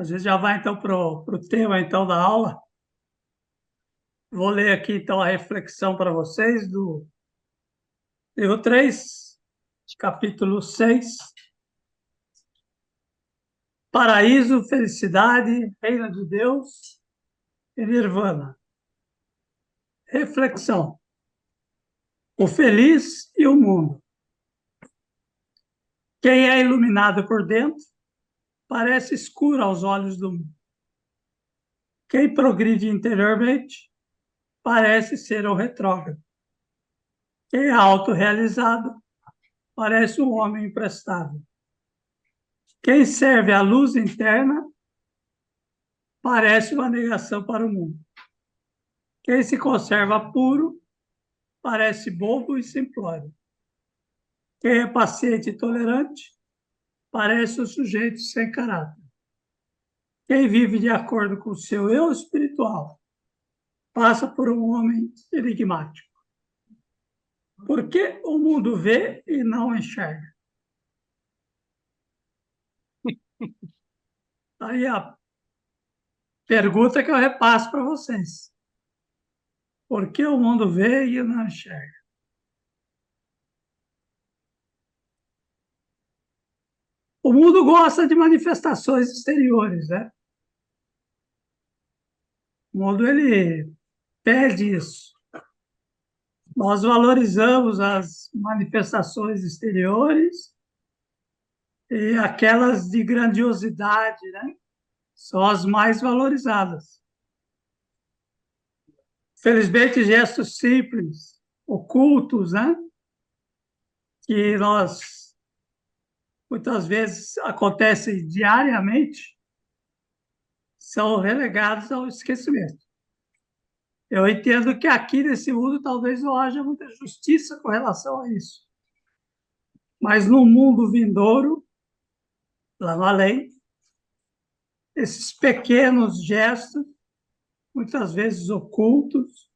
A gente já vai, então, para o tema, então, da aula. Vou ler aqui, então, a reflexão para vocês do livro 3, capítulo 6. Paraíso, felicidade, reino de Deus e nirvana. Reflexão. O feliz e o mundo. Quem é iluminado por dentro parece escuro aos olhos do mundo. Quem progride interiormente parece ser o retrógrado. Quem é autorrealizado parece um homem imprestável. Quem serve à luz interna parece uma negação para o mundo. Quem se conserva puro parece bobo e simplório. Quem é paciente e tolerante parece um sujeito sem caráter. Quem vive de acordo com o seu eu espiritual passa por um homem enigmático. Por que o mundo vê e não enxerga? Aí a pergunta que eu repasso para vocês. Por que o mundo vê e não enxerga? O mundo gosta de manifestações exteriores, né? O mundo, ele pede isso. Nós valorizamos as manifestações exteriores e aquelas de grandiosidade, né? São as mais valorizadas. Felizmente, gestos simples, ocultos, né? Que nós, muitas vezes, acontecem diariamente, são relegados ao esquecimento. Eu entendo que aqui nesse mundo talvez não haja muita justiça com relação a isso. Mas no mundo vindouro, lá no além, esses pequenos gestos, muitas vezes ocultos,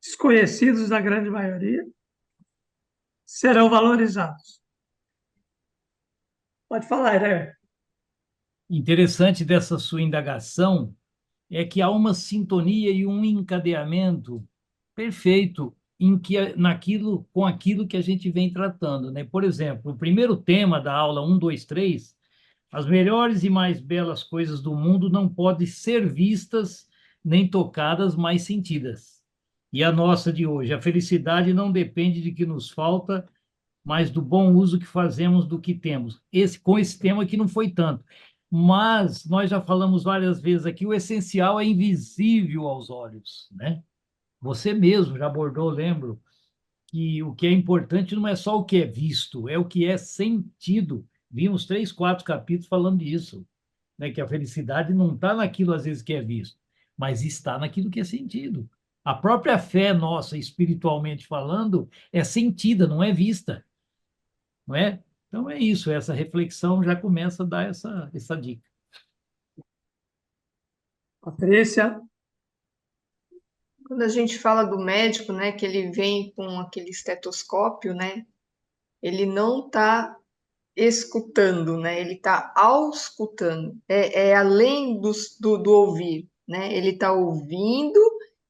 desconhecidos da grande maioria, serão valorizados. Pode falar, né? Interessante dessa sua indagação é que há uma sintonia e um encadeamento perfeito com aquilo que a gente vem tratando, né? Por exemplo, o primeiro tema da aula 1, 2, 3, as melhores e mais belas coisas do mundo não podem ser vistas nem tocadas, mas sentidas. E a nossa de hoje, a felicidade não depende de que nos falta, mas do bom uso que fazemos do que temos. Com esse tema aqui não foi tanto, mas nós já falamos várias vezes aqui, o essencial é invisível aos olhos, né? Você mesmo já abordou, lembro, que o que é importante não é só o que é visto, é o que é sentido. Vimos 3, 4 capítulos falando disso, né? Que a felicidade não está naquilo, às vezes, que é visto, mas está naquilo que é sentido. A própria fé nossa, espiritualmente falando, é sentida, não é vista, não é? Então é isso, essa reflexão já começa a dar essa dica. Patrícia, Quando a gente fala do médico, né, que ele vem com aquele estetoscópio, né, ele não está escutando, né, ele está auscultando, é além do ouvir, né, ele está ouvindo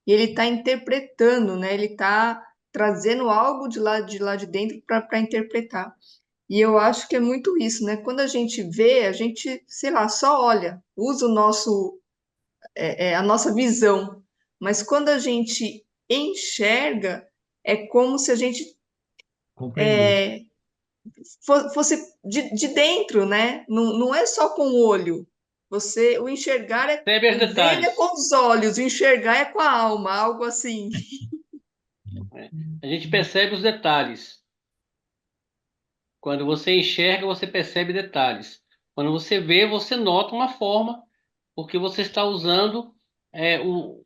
e ele está interpretando, né, ele está trazendo algo de lá de dentro para interpretar. E eu acho que é muito isso, né? Quando a gente vê, a gente, sei lá, só olha, usa a nossa visão. Mas quando a gente enxerga, é como se a gente Compreender. é, fosse de dentro, né? Não, não é só com o olho. O enxergar Percebe os o ver é detalhes. com os olhos, o enxergar é com a alma, algo assim. Né? A gente percebe os detalhes. Quando você enxerga, você percebe detalhes. Quando você vê, você nota uma forma, porque você está usando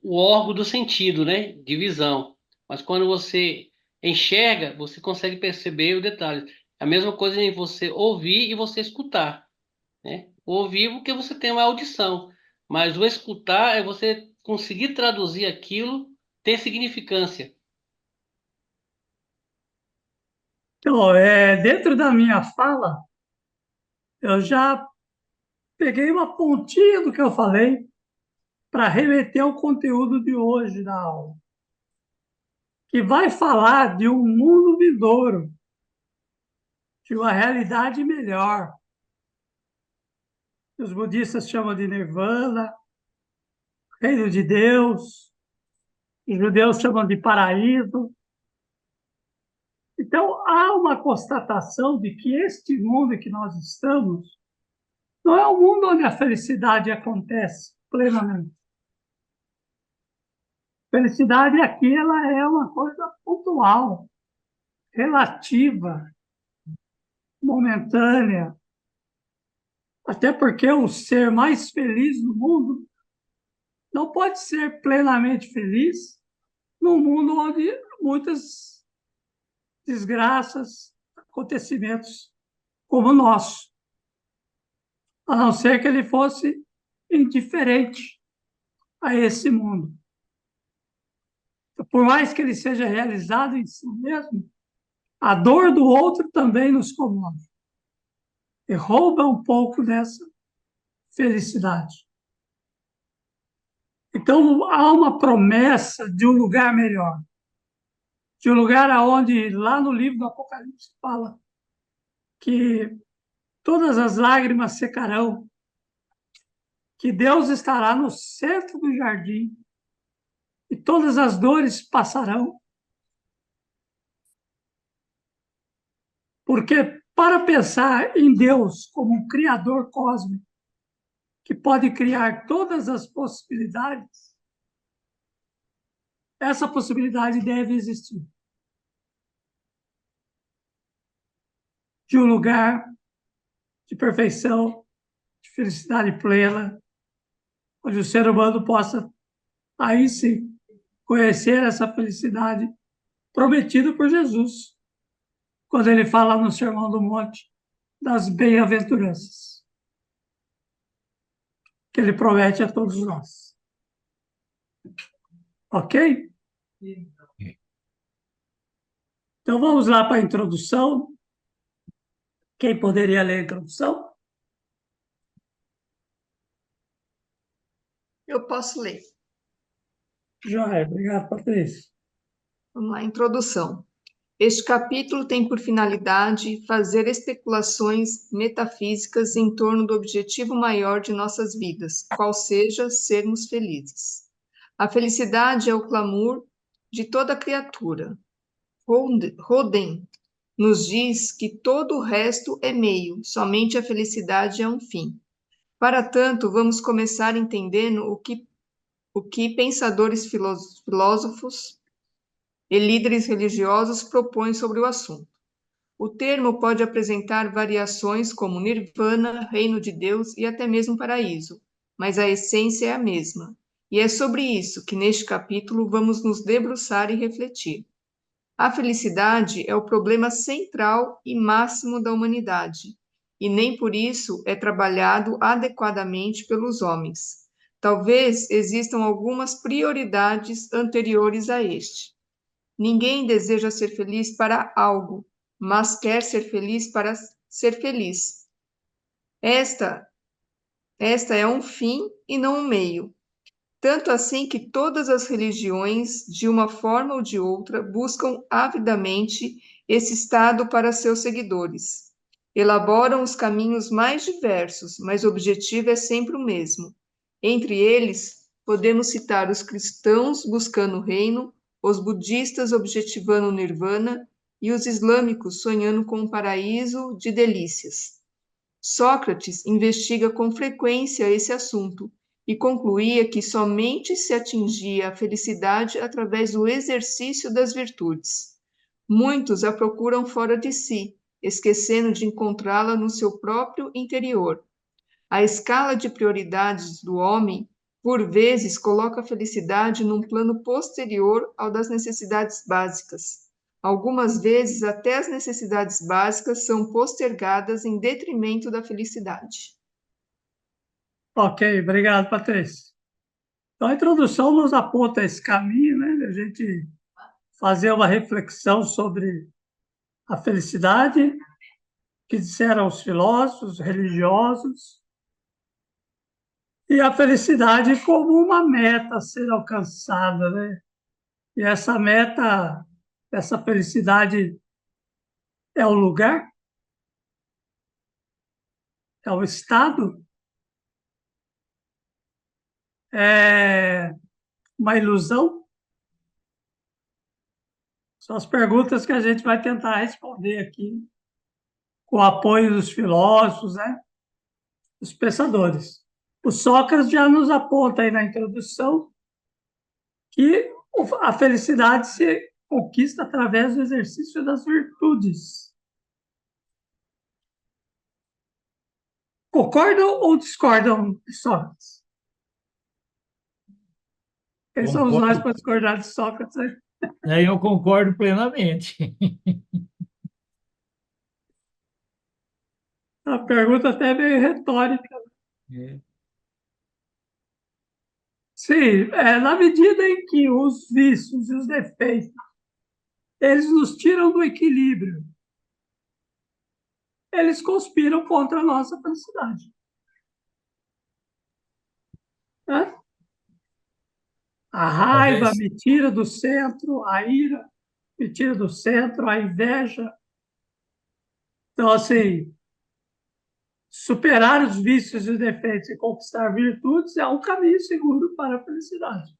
o órgão do sentido, né? De visão. Mas quando você enxerga, você consegue perceber o detalhe. A mesma coisa em você ouvir e você escutar, né? O ouvir porque você tem uma audição, mas o escutar é você conseguir traduzir aquilo, ter significância. então, dentro da minha fala, eu já peguei uma pontinha do que eu falei para remeter ao conteúdo de hoje da aula, que vai falar de um mundo vindouro, de uma realidade melhor. Os budistas chamam de nirvana, reino de Deus, os judeus chamam de paraíso. Então, há uma constatação de que este mundo em que nós estamos não é um mundo onde a felicidade acontece plenamente. Felicidade aqui ela é uma coisa pontual, relativa, momentânea. Até porque o ser mais feliz do mundo não pode ser plenamente feliz num mundo onde muitas desgraças, acontecimentos como o nosso, a não ser que ele fosse indiferente a esse mundo. Por mais que ele seja realizado em si mesmo, a dor do outro também nos comove e rouba um pouco dessa felicidade. Então, há uma promessa de um lugar melhor, de um lugar onde, lá no livro do Apocalipse, fala que todas as lágrimas secarão, que Deus estará no centro do jardim e todas as dores passarão. Porque para pensar em Deus como um criador cósmico, que pode criar todas as possibilidades, essa possibilidade deve existir. De um lugar de perfeição, de felicidade plena, onde o ser humano possa, aí sim, conhecer essa felicidade prometida por Jesus, quando ele fala no Sermão do Monte das bem-aventuranças, que ele promete a todos nós. Ok? Então vamos lá para a introdução. Quem poderia ler a introdução? Eu posso ler. Joia, obrigado, Patrícia. Vamos lá, introdução. Este capítulo tem por finalidade fazer especulações metafísicas em torno do objetivo maior de nossas vidas, qual seja sermos felizes. A felicidade é o clamor de toda criatura. Roden nos diz que todo o resto é meio, somente a felicidade é um fim. Para tanto, vamos começar entendendo o que pensadores filósofos e líderes religiosos propõem sobre o assunto. O termo pode apresentar variações como nirvana, reino de Deus e até mesmo paraíso, mas a essência é a mesma. E é sobre isso que neste capítulo vamos nos debruçar e refletir. A felicidade é o problema central e máximo da humanidade, e nem por isso é trabalhado adequadamente pelos homens. Talvez existam algumas prioridades anteriores a este. Ninguém deseja ser feliz para algo, mas quer ser feliz para ser feliz. Esta é um fim e não um meio. Tanto assim que todas as religiões, de uma forma ou de outra, buscam avidamente esse estado para seus seguidores. Elaboram os caminhos mais diversos, mas o objetivo é sempre o mesmo. Entre eles, podemos citar os cristãos buscando o reino, os budistas objetivando o nirvana e os islâmicos sonhando com um paraíso de delícias. Sócrates investiga com frequência esse assunto e concluía que somente se atingia a felicidade através do exercício das virtudes. Muitos a procuram fora de si, esquecendo de encontrá-la no seu próprio interior. A escala de prioridades do homem, por vezes, coloca a felicidade num plano posterior ao das necessidades básicas. Algumas vezes, até as necessidades básicas são postergadas em detrimento da felicidade. Ok, obrigado, Patrícia. Então, a introdução nos aponta esse caminho, né? A gente fazer uma reflexão sobre a felicidade, que disseram os filósofos, religiosos, E a felicidade como uma meta a ser alcançada, né? E essa felicidade é o lugar, é o estado, é uma ilusão? São as perguntas que a gente vai tentar responder aqui, com o apoio dos filósofos, né? Dos pensadores. O Sócrates já nos aponta aí na introdução que a felicidade se conquista através do exercício das virtudes. Concordam ou discordam de Sócrates? Quem somos nós Concordo. para discordar de Sócrates, né? Aí eu concordo plenamente. A pergunta até é meio retórica. É. Sim, na medida em que os vícios e os defeitos, eles nos tiram do equilíbrio, eles conspiram contra a nossa felicidade. Né? A raiva Talvez, me tira do centro, a ira me tira do centro, a inveja. Então, assim, superar os vícios e os defeitos e conquistar virtudes é um caminho seguro para a felicidade.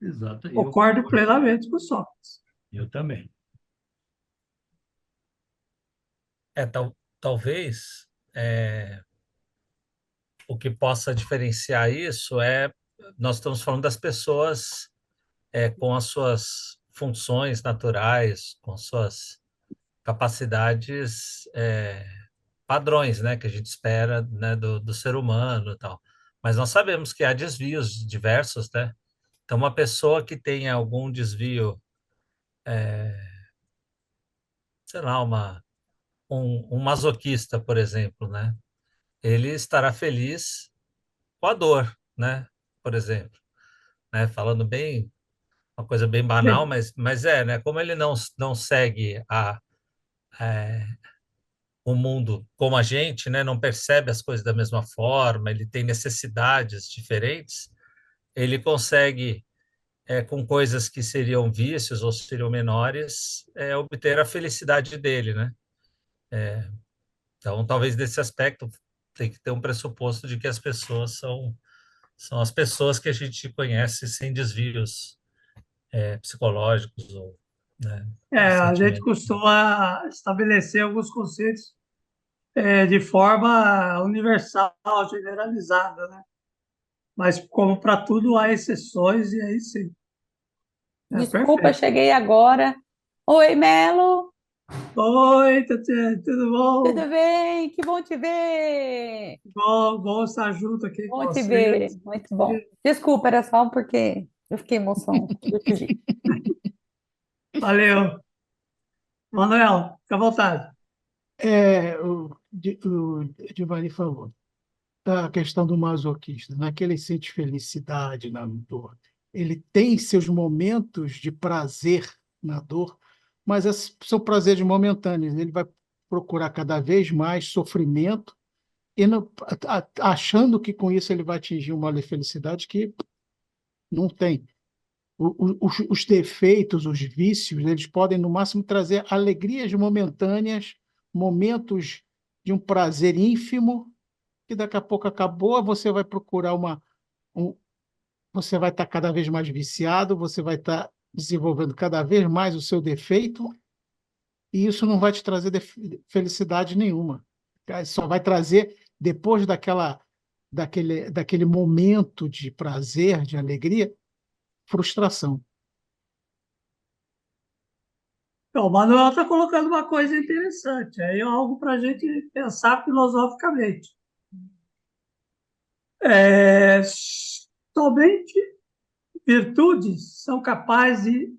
Exato, eu Concordo concordo. plenamente com o Sócrates. Eu também. talvez o que possa diferenciar isso nós estamos falando das pessoas com as suas funções naturais, com suas capacidades padrões, né, que a gente espera, né, do ser humano e tal. Mas nós sabemos que há desvios diversos, né? Então, uma pessoa que tenha algum desvio, sei lá, um masoquista, por exemplo, né? Ele estará feliz com a dor, né? Por exemplo, né? Falando bem, uma coisa bem banal, Sim, mas né? Como ele não segue o mundo como a gente, né? Não percebe as coisas da mesma forma, ele tem necessidades diferentes, ele consegue, com coisas que seriam vícios ou seriam menores, obter a felicidade dele, né? Então, talvez nesse aspecto tem que ter um pressuposto de que as pessoas são as pessoas que a gente conhece sem desvios psicológicos ou, né, de a gente sentimento. costuma estabelecer alguns conceitos de forma universal, generalizada, né? Mas como para tudo há exceções e aí sim, é Desculpa, perfeito. cheguei agora. Oi, Melo, Oi, Tatiana, tudo bom? tudo bem? Que bom te ver. Bom estar junto aqui com Bom te ver, vocês. muito bom. Desculpa, era só porque eu fiquei emoção. Valeu. Manuel, fica à vontade. O Giovanni falou da questão do masoquista, não é que ele sente felicidade na dor. Ele tem seus momentos de prazer na dor, mas são prazeres momentâneos. Ele vai procurar cada vez mais sofrimento e achando que com isso ele vai atingir uma felicidade que não tem. Os defeitos, os vícios, eles podem, no máximo, trazer alegrias momentâneas, momentos de um prazer ínfimo, que daqui a pouco acabou, você vai procurar um, você vai estar cada vez mais viciado, você vai estar desenvolvendo cada vez mais o seu defeito, e isso não vai te trazer felicidade nenhuma. Só vai trazer, depois daquele momento de prazer, de alegria, frustração. Então, o Manuel está colocando uma coisa interessante, aí é algo para a gente pensar filosoficamente. É, somente virtudes são capazes de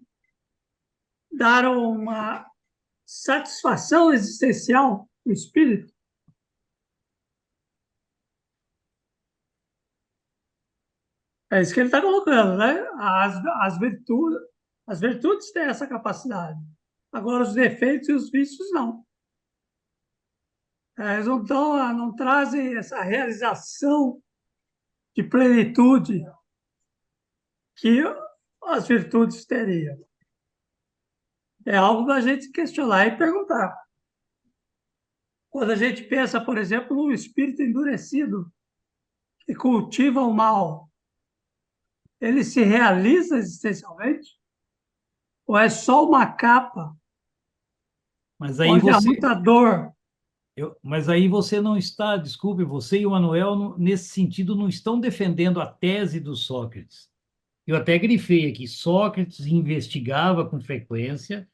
dar uma satisfação existencial do espírito. É isso que ele está colocando, né? As virtudes têm essa capacidade. Agora, os defeitos e os vícios não. Eles não trazem essa realização de plenitude que as virtudes teriam. É algo da gente questionar e perguntar. Quando a gente pensa, por exemplo, no espírito endurecido que cultiva o mal, ele se realiza existencialmente? Ou é só uma capa Mas aí onde há você, muita dor? mas aí você não está, desculpe, você e o Manuel, nesse sentido, não estão defendendo a tese do Sócrates. Eu até grifei aqui, Sócrates investigava com frequência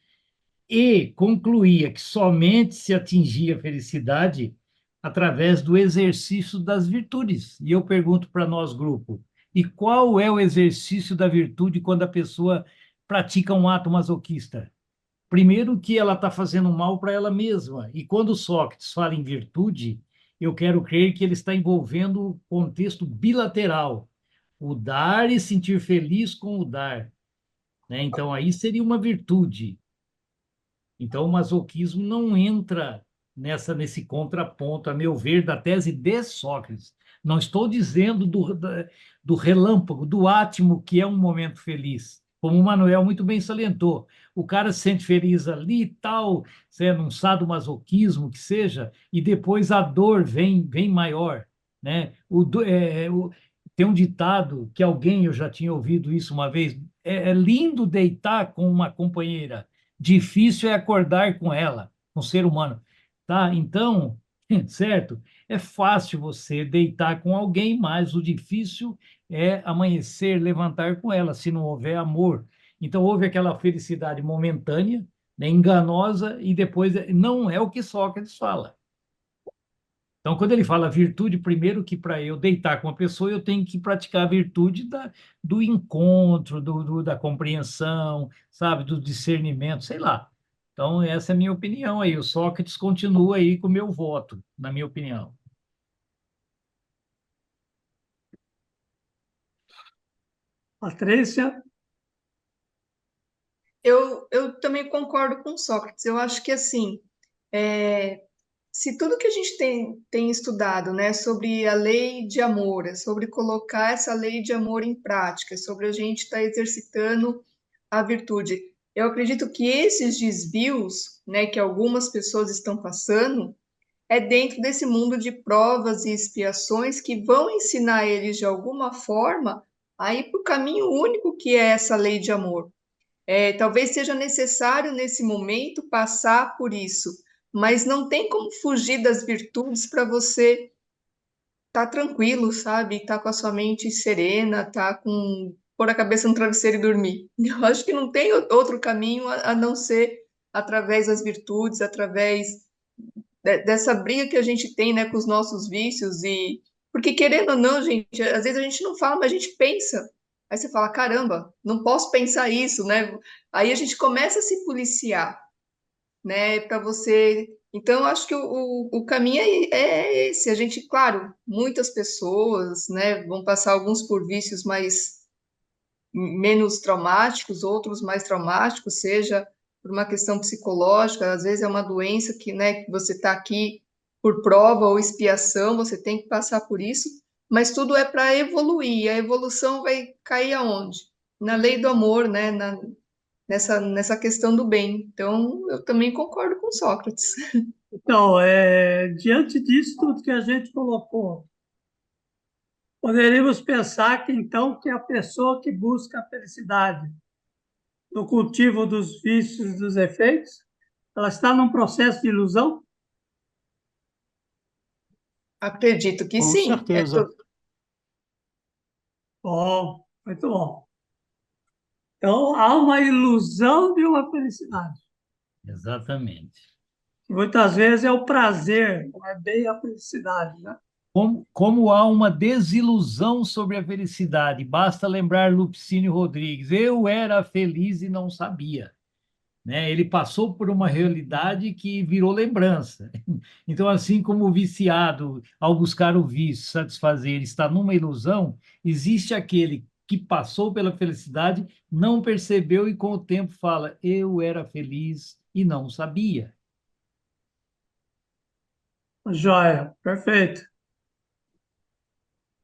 e concluía que somente se atingia a felicidade através do exercício das virtudes. E eu pergunto para nós, grupo, e qual é o exercício da virtude quando a pessoa pratica um ato masoquista? Primeiro que ela está fazendo mal para ela mesma. E quando Sócrates fala em virtude, eu quero crer que ele está envolvendo o contexto bilateral, o dar e sentir feliz com o dar, né? Então aí seria uma virtude. Então o masoquismo não entra nesse contraponto, a meu ver, da tese de Sócrates. Não estou dizendo do relâmpago, do átimo, que é um momento feliz. Como o Manuel muito bem salientou, o cara se sente feliz ali e tal, sendo um sadomasoquismo que seja, e depois a dor vem maior, né? Tem um ditado que alguém, eu já tinha ouvido isso uma vez, é lindo deitar com uma companheira, difícil é acordar com ela, com o ser humano, tá? Então, certo? É fácil você deitar com alguém, mas o difícil é amanhecer, levantar com ela, se não houver amor. Então, houve aquela felicidade momentânea, né, enganosa, e depois não é o que Sócrates fala. Então, quando ele fala virtude, primeiro que para eu deitar com a pessoa, eu tenho que praticar a virtude do encontro, da compreensão, sabe, do discernimento, sei lá. Então, essa é a minha opinião aí. O Sócrates continua aí com o meu voto, na minha opinião. Patrícia? Eu também concordo com Sócrates. Eu acho que, assim, é, se tudo que a gente tem estudado, né, sobre a lei de amor, é sobre colocar essa lei de amor em prática, é sobre a gente estar exercitando a virtude, eu acredito que esses desvios, né, que algumas pessoas estão passando, é dentro desse mundo de provas e expiações que vão ensinar eles de alguma forma a ir para o caminho único que é essa lei de amor. Talvez seja necessário nesse momento passar por isso, mas não tem como fugir das virtudes para você estar tranquilo, sabe? Estar com a sua mente serena, pôr a cabeça no travesseiro e dormir. Eu acho que não tem outro caminho a não ser através das virtudes, através dessa briga que a gente tem, né, com os nossos vícios e porque querendo ou não, gente, às vezes a gente não fala, mas a gente pensa. Aí você fala, caramba, não posso pensar isso, né? Aí a gente começa a se policiar, né, para você. Então, eu acho que o caminho é esse. A gente, claro, muitas pessoas, né, vão passar alguns por vícios mais menos traumáticos, outros mais traumáticos, seja por uma questão psicológica, às vezes é uma doença que, né, que você está aqui por prova ou expiação, você tem que passar por isso, mas tudo é para evoluir. A evolução vai cair aonde? Na lei do amor, né, nessa questão do bem. Então, eu também concordo com Sócrates. Então, diante disso tudo que a gente colocou, poderíamos pensar que, então, que a pessoa que busca a felicidade no cultivo dos vícios e dos efeitos, ela está num processo de ilusão? Acredito que Com sim. certeza. Bom, muito bom. Então, há uma ilusão de uma felicidade. Exatamente. Muitas vezes é o prazer, não é bem a felicidade, né? Como há uma desilusão sobre a felicidade, basta lembrar Lupicínio Rodrigues. Eu era feliz e não sabia, né? Ele passou por uma realidade que virou lembrança. Então, assim como o viciado, ao buscar o vício, satisfazer, está numa ilusão, existe aquele que passou pela felicidade, não percebeu e com o tempo fala: eu era feliz e não sabia. Joia, perfeito.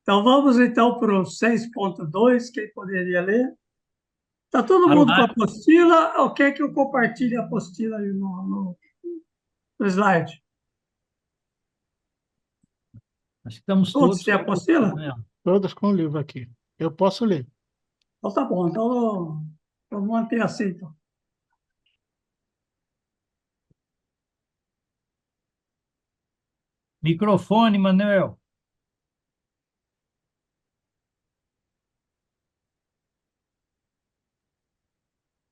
Então, vamos então para o 6.2, quem poderia ler? Está todo Para mundo com a lá, apostila? Ou quer que eu compartilhe a apostila aí no slide? acho que estamos Todos todos têm com o livro, apostila? né? Todas com o livro aqui. Eu posso ler. Então tá bom. Então, vamos manter assim, então. Microfone, Manuel.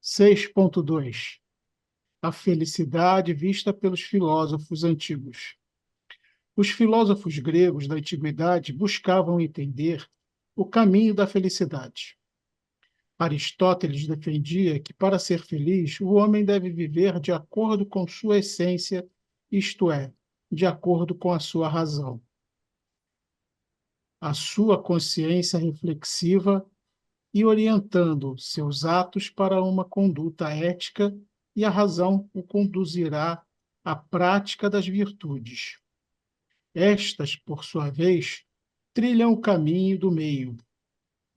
6.2. A felicidade vista pelos filósofos antigos. Os filósofos gregos da antiguidade buscavam entender o caminho da felicidade. Aristóteles defendia que, para ser feliz, o homem deve viver de acordo com sua essência, isto é, de acordo com a sua razão. A sua consciência reflexiva e orientando seus atos para uma conduta ética, e a razão o conduzirá à prática das virtudes. Estas, por sua vez, trilham o caminho do meio,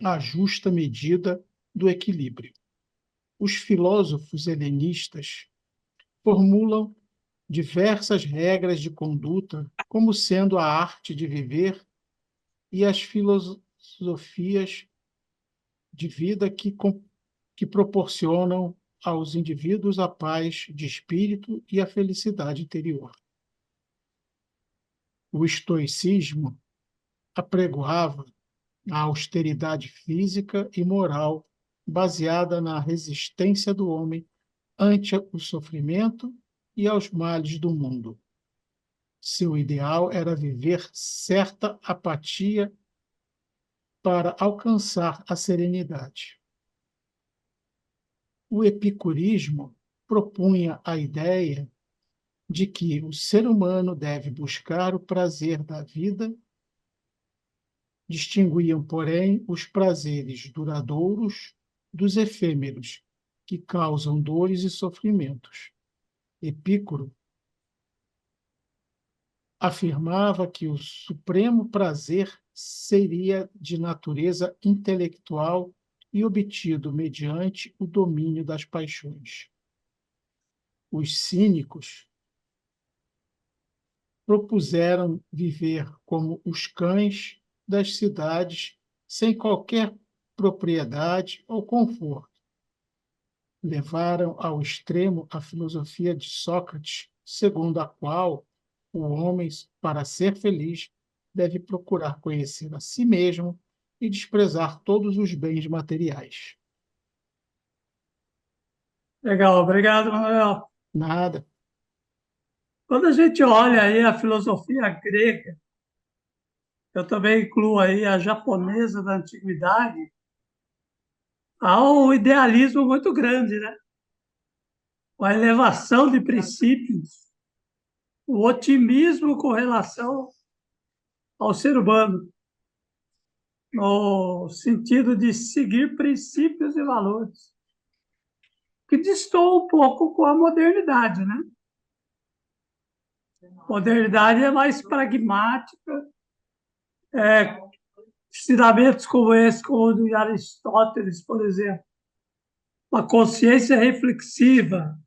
a justa medida do equilíbrio. Os filósofos helenistas formulam diversas regras de conduta como sendo a arte de viver e as filosofias de vida que proporcionam aos indivíduos a paz de espírito e a felicidade interior. O estoicismo apregoava a austeridade física e moral baseada na resistência do homem ante o sofrimento e aos males do mundo. Seu ideal era viver certa apatia para alcançar a serenidade. O epicurismo propunha a ideia de que o ser humano deve buscar o prazer da vida. Distinguiam, porém, os prazeres duradouros dos efêmeros, que causam dores e sofrimentos. Epicuro afirmava que o supremo prazer seria de natureza intelectual e obtido mediante o domínio das paixões. Os cínicos propuseram viver como os cães das cidades, sem qualquer propriedade ou conforto. Levaram ao extremo a filosofia de Sócrates, segundo a qual o homem, para ser feliz, deve procurar conhecer a si mesmo e desprezar todos os bens materiais. Legal, obrigado, Manuel. Nada. Quando a gente olha aí a filosofia grega, eu também incluo aí a japonesa da antiguidade, há um idealismo muito grande, né? A elevação de princípios, o otimismo com relação ao ser humano, no sentido de seguir princípios e valores, que destoam um pouco com a modernidade, né? A modernidade é mais pragmática, ensinamentos como esse, como o de Aristóteles, por exemplo, uma consciência reflexiva,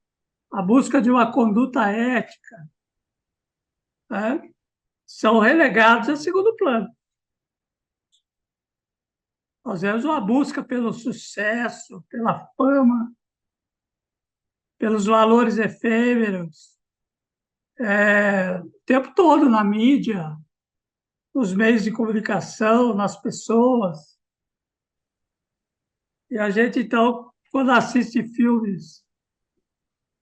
a busca de uma conduta ética, né? São relegados a segundo plano. Às vezes, uma busca pelo sucesso, pela fama, pelos valores efêmeros, o tempo todo na mídia, nos meios de comunicação, nas pessoas. E a gente, então, quando assiste filmes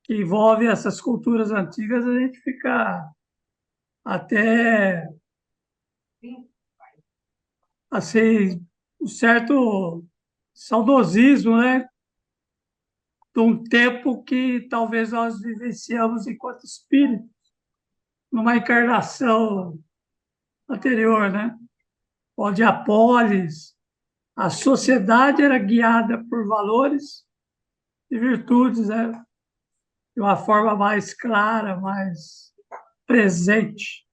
que envolvem essas culturas antigas, a gente fica até, assim, um certo saudosismo, né? De um tempo que talvez nós vivenciamos enquanto espírito, numa encarnação anterior, né? Onde a polis, a sociedade era guiada por valores e virtudes, né? De uma forma mais clara, mais presente.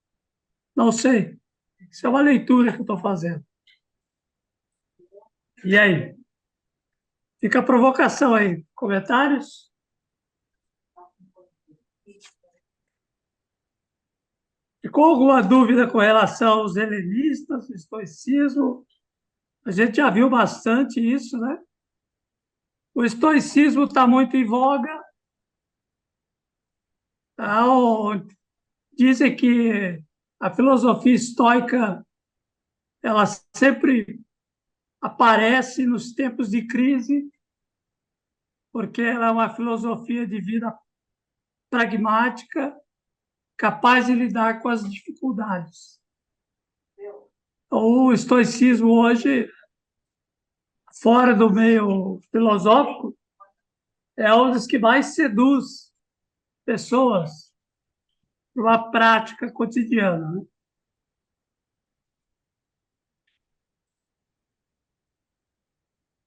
Não sei. Isso é uma leitura que eu estou fazendo. E aí? Fica a provocação aí. Comentários? Ficou alguma dúvida com relação aos helenistas, ao estoicismo? A gente já viu bastante isso, né? O estoicismo está muito em voga. Dizem que a filosofia estoica ela sempre aparece nos tempos de crise, porque ela é uma filosofia de vida pragmática, capaz de lidar com as dificuldades. O estoicismo hoje, fora do meio filosófico, é um dos que mais seduz pessoas para uma prática cotidiana, né?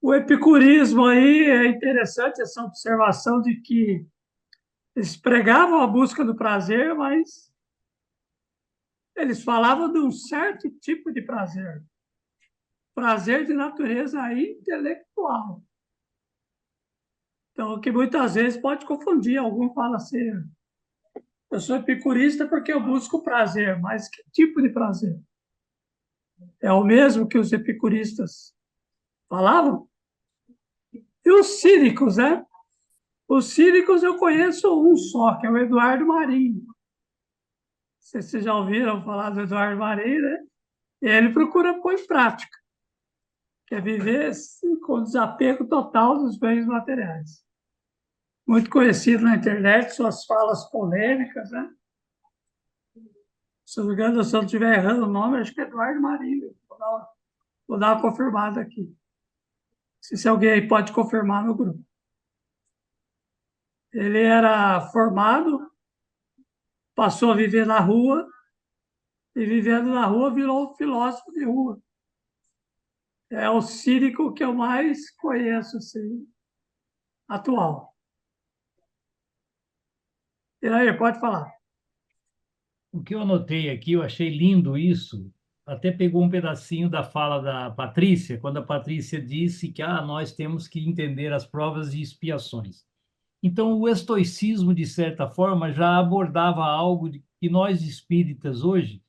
O epicurismo aí é interessante essa observação de que eles pregavam a busca do prazer, mas eles falavam de um certo tipo de prazer de natureza intelectual. Então, que muitas vezes pode confundir. Algum fala assim, eu sou epicurista porque eu busco prazer, mas que tipo de prazer? É o mesmo que os epicuristas falavam? E os cínicos, né? Os cínicos eu conheço um só, que é o Eduardo Marinho. Não sei se vocês já ouviram falar do Eduardo Marinho, né? E ele procura pôr em prática, que é viver assim, com desapego total dos bens materiais. Muito conhecido na internet, suas falas polêmicas, né? Se não me engano, se eu não estiver errando o nome, acho que é Eduardo Marinho. Vou dar uma confirmada aqui. Se alguém aí pode confirmar no grupo. Ele era formado, passou a viver na rua, e vivendo na rua virou um filósofo de rua. É o cínico que eu mais conheço, assim, atual. E aí, pode falar. O que eu anotei aqui, eu achei lindo isso, até pegou um pedacinho da fala da Patrícia, quando a Patrícia disse que nós temos que entender as provas e expiações. Então, o estoicismo, de certa forma, já abordava algo que nós espíritas hoje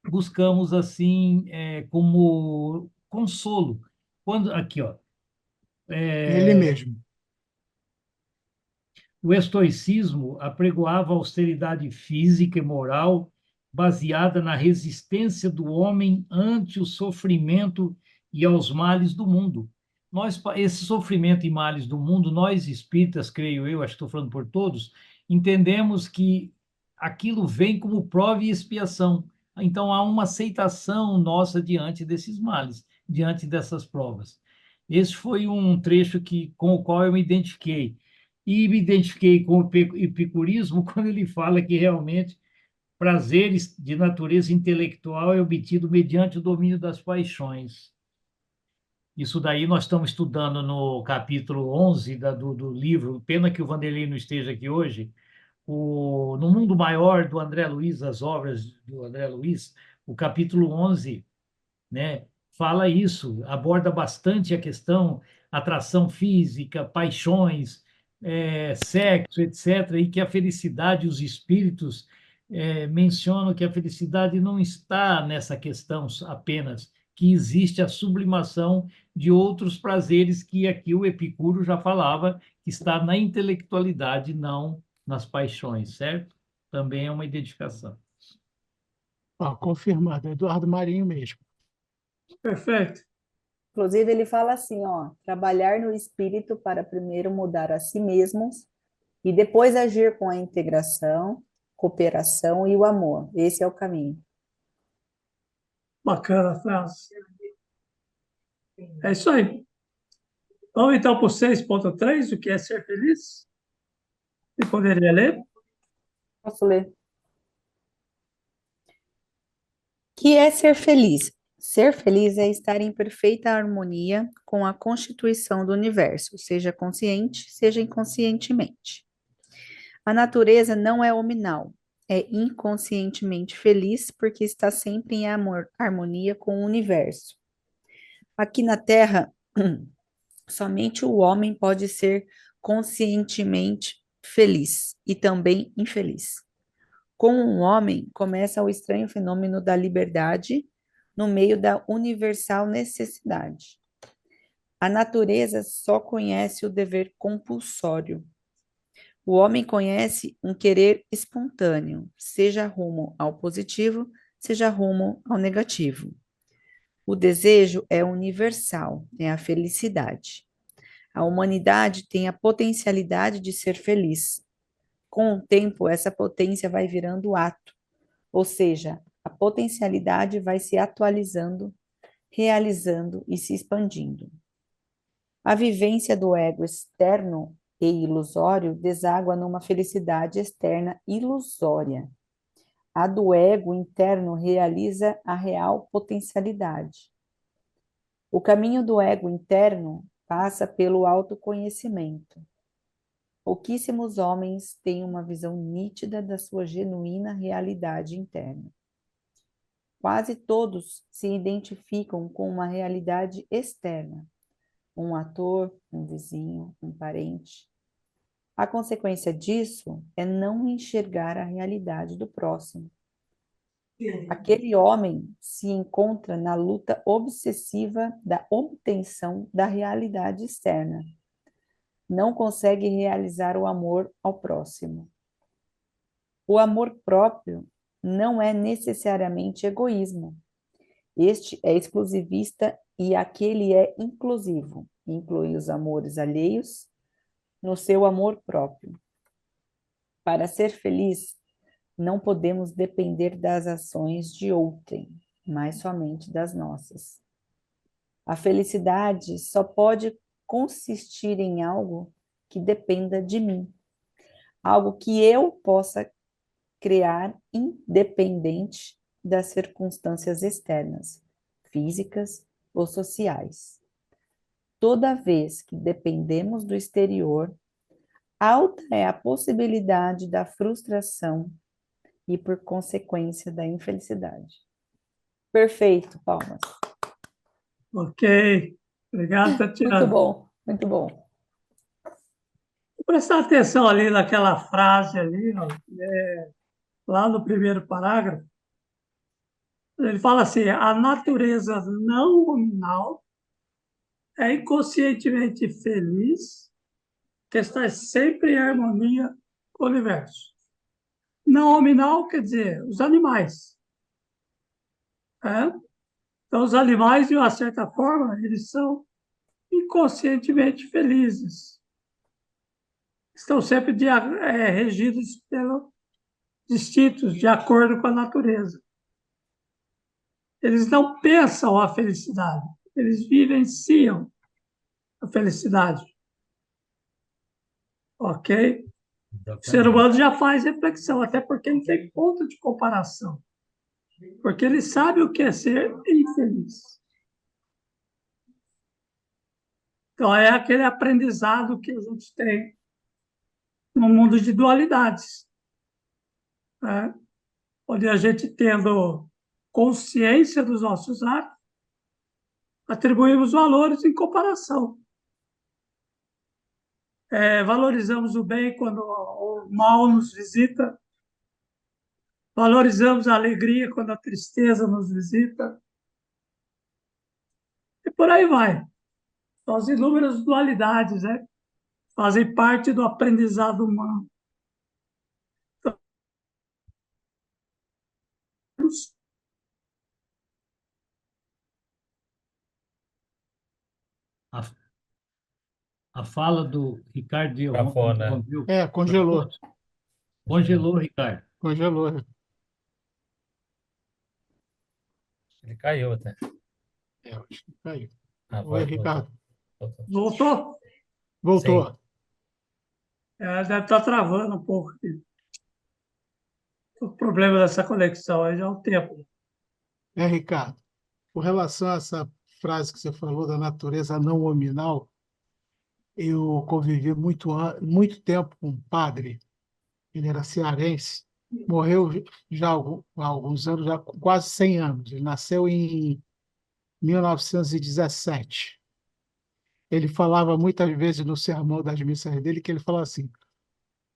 buscamos assim como consolo. Quando aqui, ó, Ele mesmo. o estoicismo apregoava austeridade física e moral baseada na resistência do homem ante o sofrimento e aos males do mundo. Esse sofrimento e males do mundo, nós espíritas, creio eu, acho que estou falando por todos, entendemos que aquilo vem como prova e expiação. Então há uma aceitação nossa diante desses males, diante dessas provas. Esse foi um trecho com o qual eu me identifiquei. E me identifiquei com o epicurismo quando ele fala que realmente prazeres de natureza intelectual é obtido mediante o domínio das paixões. Isso daí nós estamos estudando no capítulo 11 do livro, pena que o Vanderlei não esteja aqui hoje, No Mundo Maior, do André Luiz, as obras do André Luiz, o capítulo 11, né, fala isso, aborda bastante a questão atração física, paixões, sexo, etc., e que a felicidade, os espíritos mencionam que a felicidade não está nessa questão apenas, que existe a sublimação de outros prazeres que aqui o Epicuro já falava, que está na intelectualidade, não nas paixões, certo? Também é uma identificação. Confirmado, Eduardo Marinho mesmo. Perfeito. Inclusive, ele fala assim, ó, trabalhar no espírito para primeiro mudar a si mesmos e depois agir com a integração, cooperação e o amor. Esse é o caminho. Bacana a frase. É isso aí. Vamos então para o 6.3, o que é ser feliz? Você poderia ler? Posso ler? Que é ser feliz? Ser feliz é estar em perfeita harmonia com a constituição do universo, seja consciente, seja inconscientemente. A natureza não é hominal, é inconscientemente feliz porque está sempre em harmonia com o universo. Aqui na Terra, Somente o homem pode ser conscientemente feliz e também infeliz. Com um homem, começa o estranho fenômeno da liberdade no meio da universal necessidade. A natureza só conhece o dever compulsório. O homem conhece um querer espontâneo, seja rumo ao positivo, seja rumo ao negativo. O desejo é universal, é a felicidade. A humanidade tem a potencialidade de ser feliz. Com o tempo, essa potência vai virando ato, ou seja, a potencialidade vai se atualizando, realizando e se expandindo. A vivência do ego externo e ilusório deságua numa felicidade externa ilusória. A do ego interno realiza a real potencialidade. O caminho do ego interno passa pelo autoconhecimento. Pouquíssimos homens têm uma visão nítida da sua genuína realidade interna. Quase todos se identificam com uma realidade externa, um ator, um vizinho, um parente. A consequência disso é não enxergar a realidade do próximo. Aquele homem se encontra na luta obsessiva da obtenção da realidade externa. Não consegue realizar o amor ao próximo. O amor próprio não é necessariamente egoísmo. Este é exclusivista e aquele é inclusivo. Inclui os amores alheios no seu amor próprio. Para ser feliz, não podemos depender das ações de outrem, mas somente das nossas. A felicidade só pode consistir em algo que dependa de mim, algo que eu possa criar independente das circunstâncias externas, físicas ou sociais. Toda vez que dependemos do exterior, alta é a possibilidade da frustração e, por consequência, da infelicidade. Perfeito, palmas. Ok. Obrigado, Muito Tatiana. bom, muito bom. Vou prestar atenção ali naquela frase ali, ó, lá no primeiro parágrafo. Ele fala assim: a natureza não nominal é inconscientemente feliz, que está sempre em harmonia com o universo. Não nominal quer dizer os animais. Então, os animais, de uma certa forma, eles são inconscientemente felizes. Estão sempre regidos pelos instintos, de acordo com a natureza. Eles não pensam a felicidade, eles vivenciam a felicidade. Ok? O ser humano já faz reflexão, até porque ele tem ponto de comparação. Porque ele sabe o que é ser infeliz. Então, é aquele aprendizado que a gente tem no mundo de dualidades, né? Onde a gente, tendo consciência dos nossos atos, atribuímos valores em comparação. Valorizamos o bem quando o mal nos visita, valorizamos a alegria quando a tristeza nos visita, e por aí vai. São as inúmeras dualidades, né? Fazem parte do aprendizado humano. A, a fala do Ricardo Travou, né? interrompeu. Congelou. Congelou, Ricardo. Congelou. Ele caiu até. Acho que caiu. Ah, Oi, Ricardo. Voltou? Voltou. Sim. Deve estar travando um pouco aqui. O problema dessa conexão aí já é o tempo. Ricardo, com relação a essa frase que você falou da natureza não nominal, eu convivi muito tempo com um padre, ele era cearense, morreu já há alguns anos, já com quase 100 anos. Ele nasceu em 1917. Ele falava muitas vezes no sermão das missas dele que ele falava assim: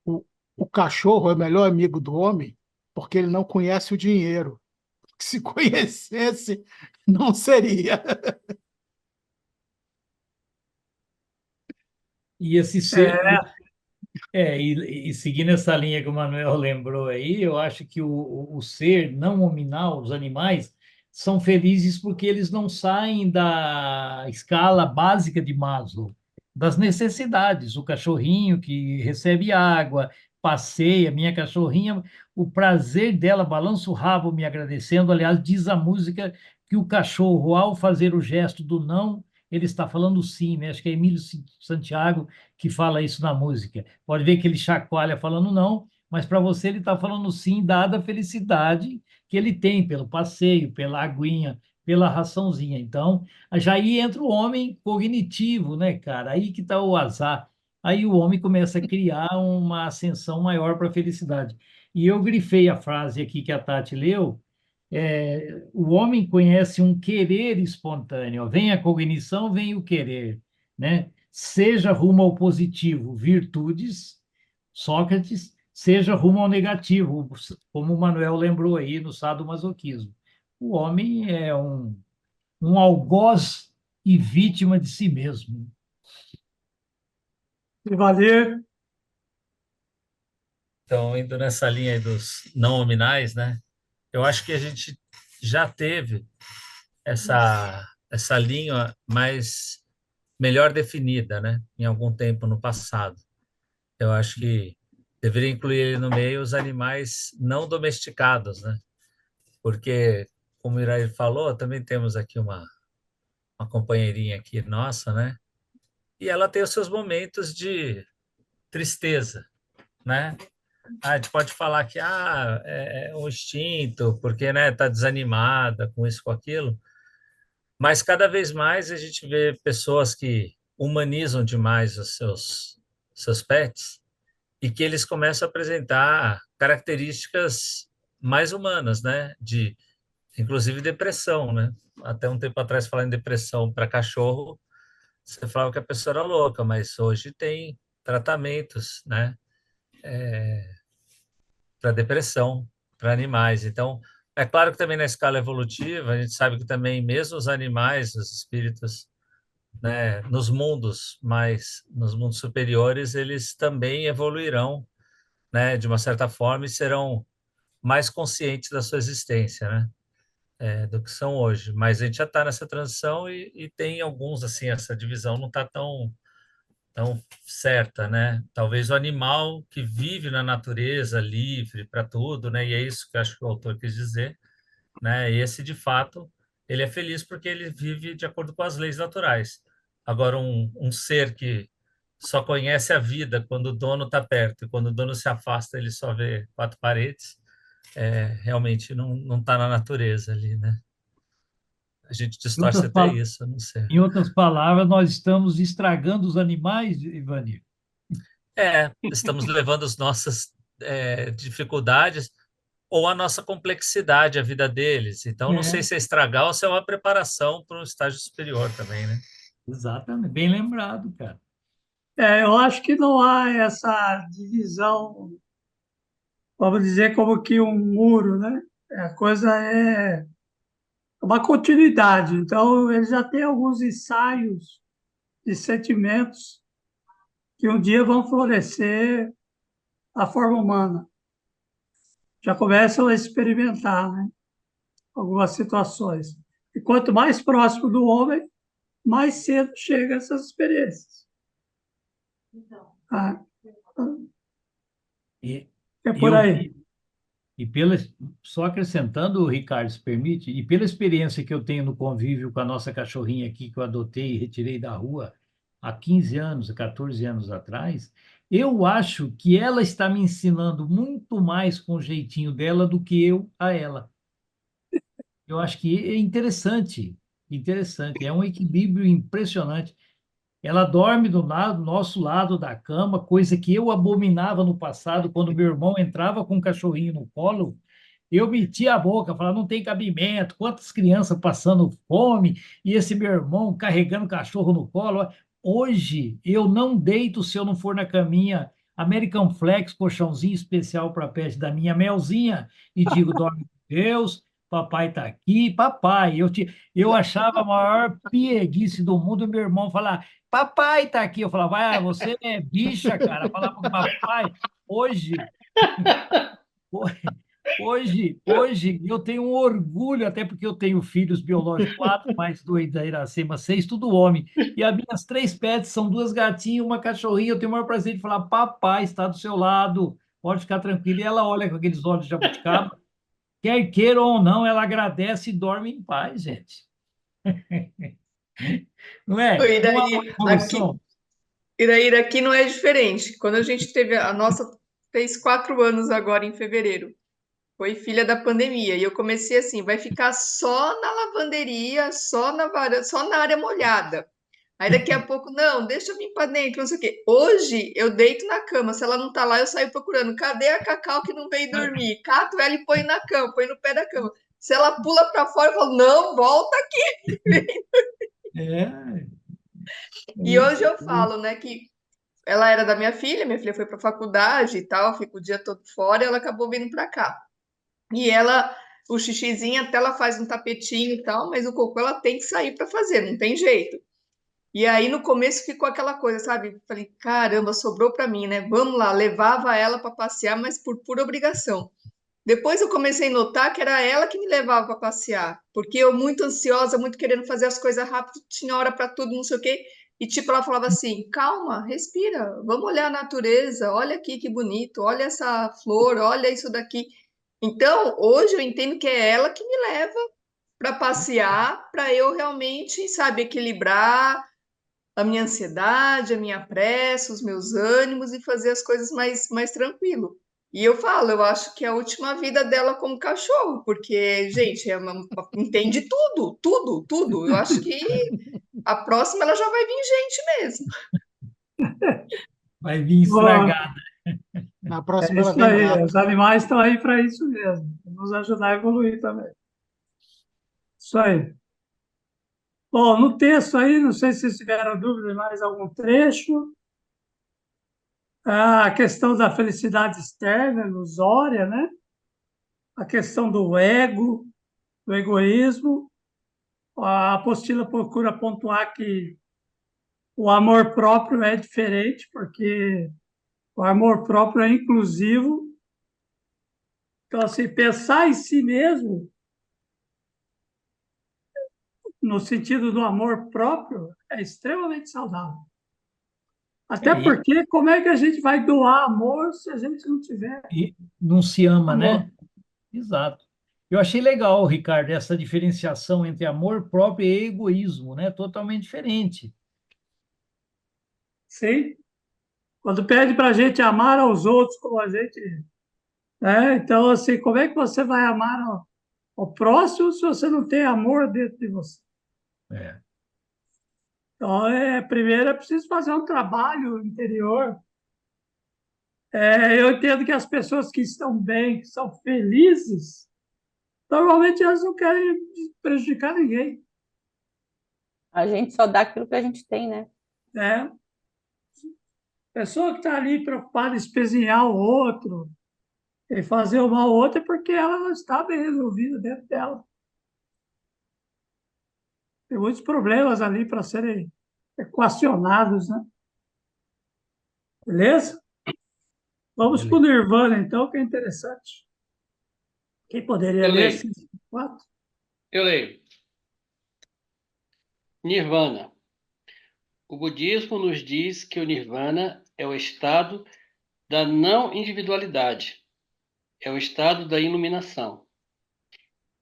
o, o cachorro é o melhor amigo do homem porque ele não conhece o dinheiro. Se conhecesse, não seria. E esse ser, É, e seguindo essa linha que o Manuel lembrou aí, eu acho que o ser não hominal, os animais, são felizes porque eles não saem da escala básica de Maslow, das necessidades. O cachorrinho que recebe água, passeia, minha cachorrinha, o prazer dela, balança o rabo me agradecendo. Aliás, diz a música que o cachorro, ao fazer o gesto do não, ele está falando sim, né? Acho que é Emílio Santiago que fala isso na música. Pode ver que ele chacoalha falando não, mas para você ele está falando sim, dada a felicidade que ele tem pelo passeio, pela aguinha, pela raçãozinha. Então, já aí entra o homem cognitivo, né, cara? Aí que está o azar. Aí o homem começa a criar uma ascensão maior para a felicidade. E eu grifei a frase aqui que a Tati leu, o homem conhece um querer espontâneo. Vem a cognição, vem o querer, né? Seja rumo ao positivo, virtudes, Sócrates, seja rumo ao negativo, como o Manuel lembrou aí no sadomasoquismo. O homem é um algoz e vítima de si mesmo. de valer. Então, indo nessa linha aí dos não nominais, né? Eu acho que a gente já teve essa linha mais melhor definida, né? Em algum tempo no passado. Eu acho que deveria incluir ele no meio os animais não domesticados, né? Porque, como o Irair falou, também temos aqui uma companheirinha aqui nossa, né? E ela tem os seus momentos de tristeza, né? A gente pode falar que é um instinto, porque né, tá desanimada com isso, com aquilo, mas cada vez mais a gente vê pessoas que humanizam demais os seus pets e que eles começam a apresentar características mais humanas, né? De inclusive depressão, né? Até um tempo atrás, falando em depressão para cachorro, você falava que a pessoa era louca, mas hoje tem tratamentos, né? Para depressão, para animais. Então, é claro que também na escala evolutiva, a gente sabe que também mesmo os animais, os espíritos, né, nos mundos superiores, eles também evoluirão, né, de uma certa forma e serão mais conscientes da sua existência, né, do que são hoje. Mas a gente já está nessa transição e tem alguns assim, essa divisão não está tão certa, né? Talvez o animal que vive na natureza, livre para tudo, né? E é isso que eu acho que o autor quis dizer, né? Esse, de fato, ele é feliz porque ele vive de acordo com as leis naturais. Agora, um ser que só conhece a vida quando o dono está perto e quando o dono se afasta, ele só vê quatro paredes, realmente não está na natureza ali, né? A gente Em distorce outras, até isso, eu não sei. em outras palavras, nós estamos estragando os animais, Ivani. Estamos levando as nossas dificuldades ou a nossa complexidade, a vida deles. Então, não sei É, se é estragar ou se é uma preparação para um estágio superior também, né? exatamente, bem lembrado, cara. Eu acho que não há essa divisão, vamos dizer, como que um muro, né? A coisa é uma continuidade. Então, ele já tem alguns ensaios de sentimentos que um dia vão florescer a forma humana. Já começam a experimentar, né? Algumas situações. E quanto mais próximo do homem, mais cedo chegam essas experiências. Ah, E, é e por eu aí. vi, e pela, só acrescentando, Ricardo, se permite, e pela experiência que eu tenho no convívio com a nossa cachorrinha aqui, que eu adotei e retirei da rua há 15 anos, 14 anos atrás, eu acho que ela está me ensinando muito mais com o jeitinho dela do que eu a ela. Eu acho que é interessante, interessante, é um equilíbrio impressionante. Ela dorme do nosso lado da cama, coisa que eu abominava no passado, quando meu irmão entrava com um cachorrinho no colo, eu metia a boca, falava, não tem cabimento, quantas crianças passando fome, e esse meu irmão carregando o cachorro no colo. hoje eu não deito se eu não for na caminha American Flex, colchãozinho especial para pet da minha Melzinha, e digo, dorme com Deus, papai está aqui, papai. Eu achava a maior pieguice do mundo, meu irmão falar, papai está aqui. Eu falava, ah, você é bicha, cara. Falava com papai. Hoje, hoje eu tenho um orgulho, até porque eu tenho filhos biológicos, 4, mais 2 da Iracema, 6, tudo homem. E as minhas 3 pets são 2 gatinhas, uma cachorrinha. Eu tenho o maior prazer de falar, papai está do seu lado, pode ficar tranquilo. E ela olha com aqueles olhos de jabuticaba, quer queira ou não, ela agradece e dorme em paz, gente. Não é? E Não há daí, uma evolução. aqui não é diferente. Quando a gente teve a nossa, fez 4 anos agora em fevereiro. Foi filha da pandemia. E eu comecei assim, vai ficar só na lavanderia, só na varanda, só na área molhada. Aí daqui a pouco, não, deixa eu vir para dentro, não sei o quê. Hoje eu deito na cama, se ela não tá lá, eu saio procurando. Cadê a Cacau que não veio dormir? Cato ela e põe na cama, põe no pé da cama. Se ela pula para fora, eu falo, não, volta aqui. É, E hoje eu falo, né, que ela era da minha filha foi para faculdade e tal, fica o dia todo fora, e ela acabou vindo para cá. E ela, o xixizinho até ela faz um tapetinho e tal, mas o cocô ela tem que sair para fazer, não tem jeito. E aí no começo ficou aquela coisa, sabe? Falei, caramba, sobrou para mim, né? Vamos lá, levava ela para passear, mas por pura obrigação. Depois eu comecei a notar que era ela que me levava para passear, porque eu muito ansiosa, muito querendo fazer as coisas rápido, tinha hora para tudo, não sei o quê. E tipo, ela falava assim: calma, respira, vamos olhar a natureza, olha aqui que bonito, olha essa flor, olha isso daqui. Então, hoje eu entendo que é ela que me leva para passear, para eu realmente, sabe, equilibrar a minha ansiedade, a minha pressa, os meus ânimos e fazer as coisas mais tranquilo. E eu falo, eu acho que é a última vida dela como cachorro, porque, gente, entende tudo, tudo, tudo. Eu acho que a próxima ela já vai vir gente mesmo. vai vir Boa. estragada. Na É próxima ela isso vem aí, gato. os animais estão aí para isso mesmo, pra nos ajudar a evoluir também. Isso aí. Bom, no texto aí, não sei se vocês tiveram dúvida de mais algum trecho. A questão da felicidade externa, ilusória, né? A questão do ego, do egoísmo. A apostila procura pontuar que o amor próprio é diferente, porque o amor próprio é inclusivo. Então, assim, pensar em si mesmo, no sentido do amor próprio, é extremamente saudável. Até É, porque, como é que a gente vai doar amor se a gente não tiver e não se ama, amor? né? Exato. Eu achei legal, Ricardo, essa diferenciação entre amor próprio e egoísmo, né? Totalmente diferente. Sim? Quando pede para a gente amar aos outros como a gente. Né? Então, assim, como é que você vai amar ao próximo se você não tem amor dentro de você? É. Então, primeiro é preciso fazer um trabalho interior. Eu entendo que as pessoas que estão bem, que são felizes, normalmente elas não querem prejudicar ninguém. A gente só dá aquilo que a gente tem, né? Né? Pessoa que está ali preocupada em espezinhar o outro e fazer o mal ao outro é porque ela não está bem resolvida dentro dela. Tem muitos problemas ali para serem equacionados, né? Beleza? Vamos para o Beleza. Nirvana, então, que é interessante. Quem poderia Eu ler leio, 554? eu leio. Nirvana. O budismo nos diz que o nirvana é o estado da não individualidade, é o estado da iluminação.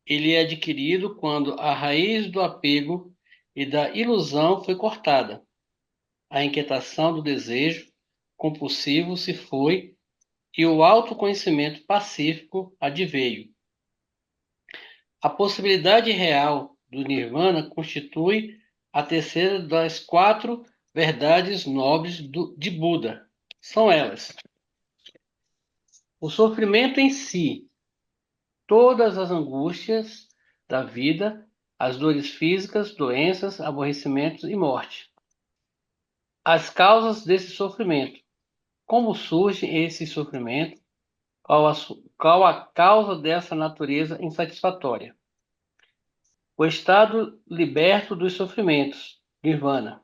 Ele é adquirido quando a raiz do apego e da ilusão foi cortada. A inquietação do desejo compulsivo se foi e o autoconhecimento pacífico adveio. A possibilidade real do nirvana constitui a terceira das 4 verdades nobres de Buda. São elas: o sofrimento em si, todas as angústias da vida, as dores físicas, doenças, aborrecimentos e morte. as causas desse sofrimento. Como surge esse sofrimento? Qual a causa dessa natureza insatisfatória? O estado liberto dos sofrimentos, Nirvana.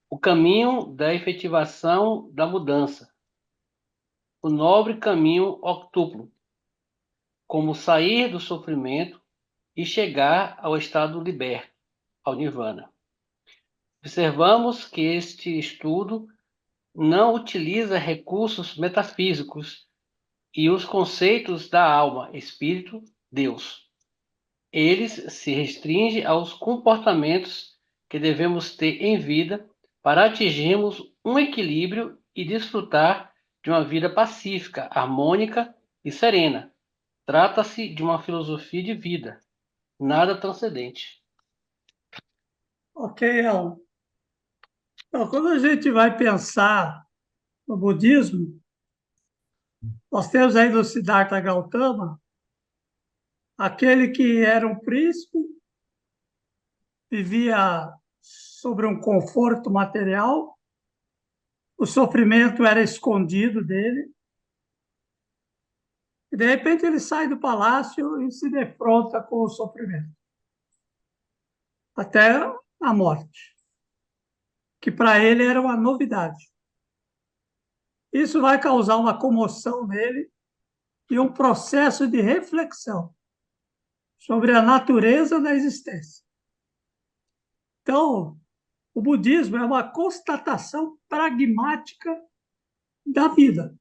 O caminho da efetivação da mudança. O nobre caminho octuplo. Como sair do sofrimento e chegar ao estado liberto, ao Nirvana. Observamos que este estudo não utiliza recursos metafísicos e os conceitos da alma, espírito, Deus. Eles se restringem aos comportamentos que devemos ter em vida para atingirmos um equilíbrio e desfrutar de uma vida pacífica, harmônica e serena. Trata-se de uma filosofia de vida, nada transcendente. Ok, Alan. Então, quando a gente vai pensar no budismo, nós temos aí no Siddhartha Gautama aquele que era um príncipe, vivia sobre um conforto material, o sofrimento era escondido dele, e de repente ele sai do palácio e se defronta com o sofrimento, até a morte, que para ele era uma novidade. Isso vai causar uma comoção nele e um processo de reflexão sobre a natureza da existência. Então, o budismo é uma constatação pragmática da vida.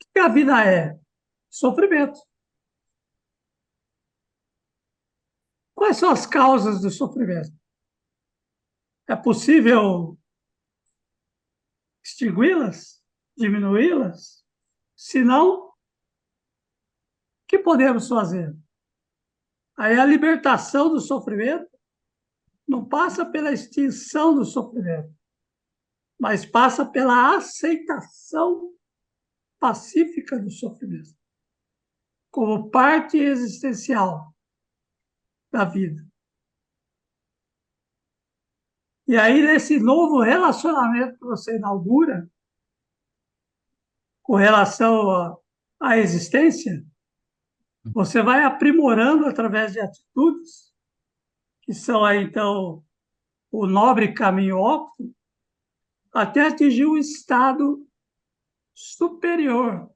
O que a vida é? Sofrimento. Quais são as causas do sofrimento? É possível extingui-las? Diminuí-las? Se não, o que podemos fazer? Aí a libertação do sofrimento não passa pela extinção do sofrimento, mas passa pela aceitação pacífica do sofrimento, como parte existencial da vida. E aí, nesse novo relacionamento que você inaugura, com relação à existência, você vai aprimorando através de atitudes, que são aí, então, o nobre caminho óptimo, até atingir um estado superior,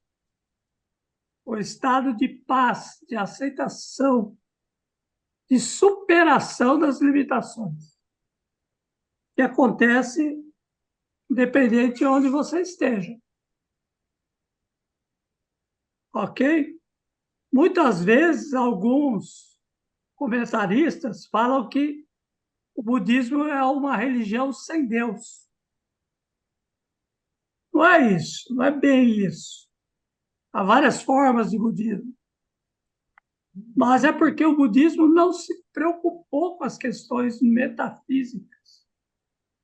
o estado de paz, de aceitação, de superação das limitações, que acontece independente de onde você esteja. Ok? Muitas vezes, alguns comentaristas falam que o budismo é uma religião sem Deus. Não é isso, não é bem isso. Há várias formas de budismo. Mas é porque o budismo não se preocupou com as questões metafísicas.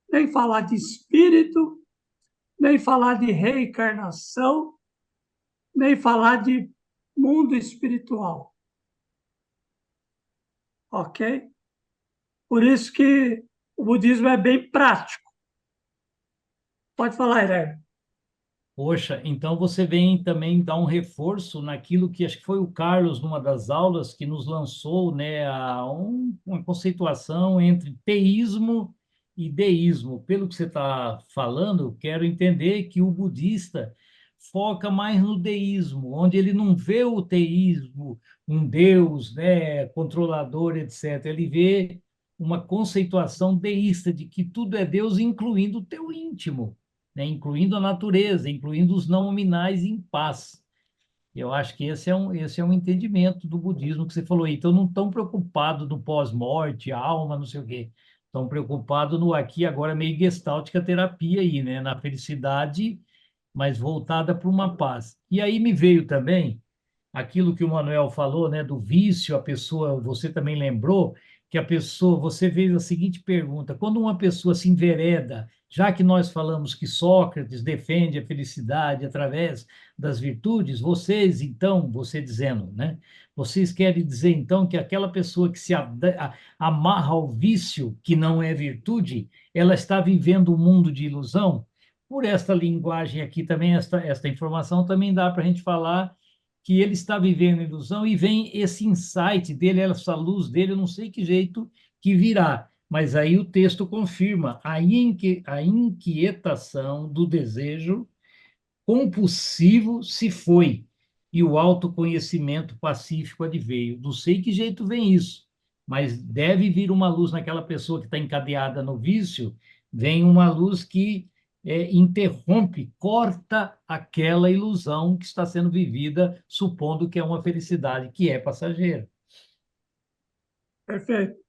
Nem falar de espírito, nem falar de reencarnação, nem falar de mundo espiritual. Ok? Por isso que o budismo é bem prático. Pode falar, Irene. Poxa, então você vem também dar um reforço naquilo que acho que foi o Carlos, numa das aulas, que nos lançou, né, uma conceituação entre teísmo e deísmo. Pelo que você está falando, quero entender que o budista foca mais no deísmo, onde ele não vê o teísmo, um Deus, né, controlador, etc. Ele vê uma conceituação deísta de que tudo é Deus, incluindo o teu íntimo, né, incluindo a natureza, incluindo os não nominais em paz. Eu acho que esse é um entendimento do budismo que você falou aí. Então, não estão preocupados no pós-morte, alma, não sei o quê. Estão preocupados no aqui, agora, meio gestáltica terapia aí, né? Na felicidade, mas voltada para uma paz. E aí me veio também aquilo que o Manuel falou, né, do vício, a pessoa, você também lembrou que a pessoa, você fez a seguinte pergunta: quando uma pessoa se envereda, já que nós falamos que Sócrates defende a felicidade através das virtudes, vocês, então, você dizendo, né, Vocês querem dizer, então, que aquela pessoa que se amarra ao vício, que não é virtude, ela está vivendo um mundo de ilusão? Por esta linguagem aqui também, esta informação também dá para a gente falar que ele está vivendo ilusão e vem esse insight dele, essa luz dele, eu não sei que jeito que virá, mas aí o texto confirma a inquietação do desejo compulsivo se foi, e o autoconhecimento pacífico adveio. Não sei que jeito vem isso, mas deve vir uma luz naquela pessoa que está encadeada no vício, vem uma luz que interrompe, corta aquela ilusão que está sendo vivida, supondo que é uma felicidade que é passageira. Perfeito.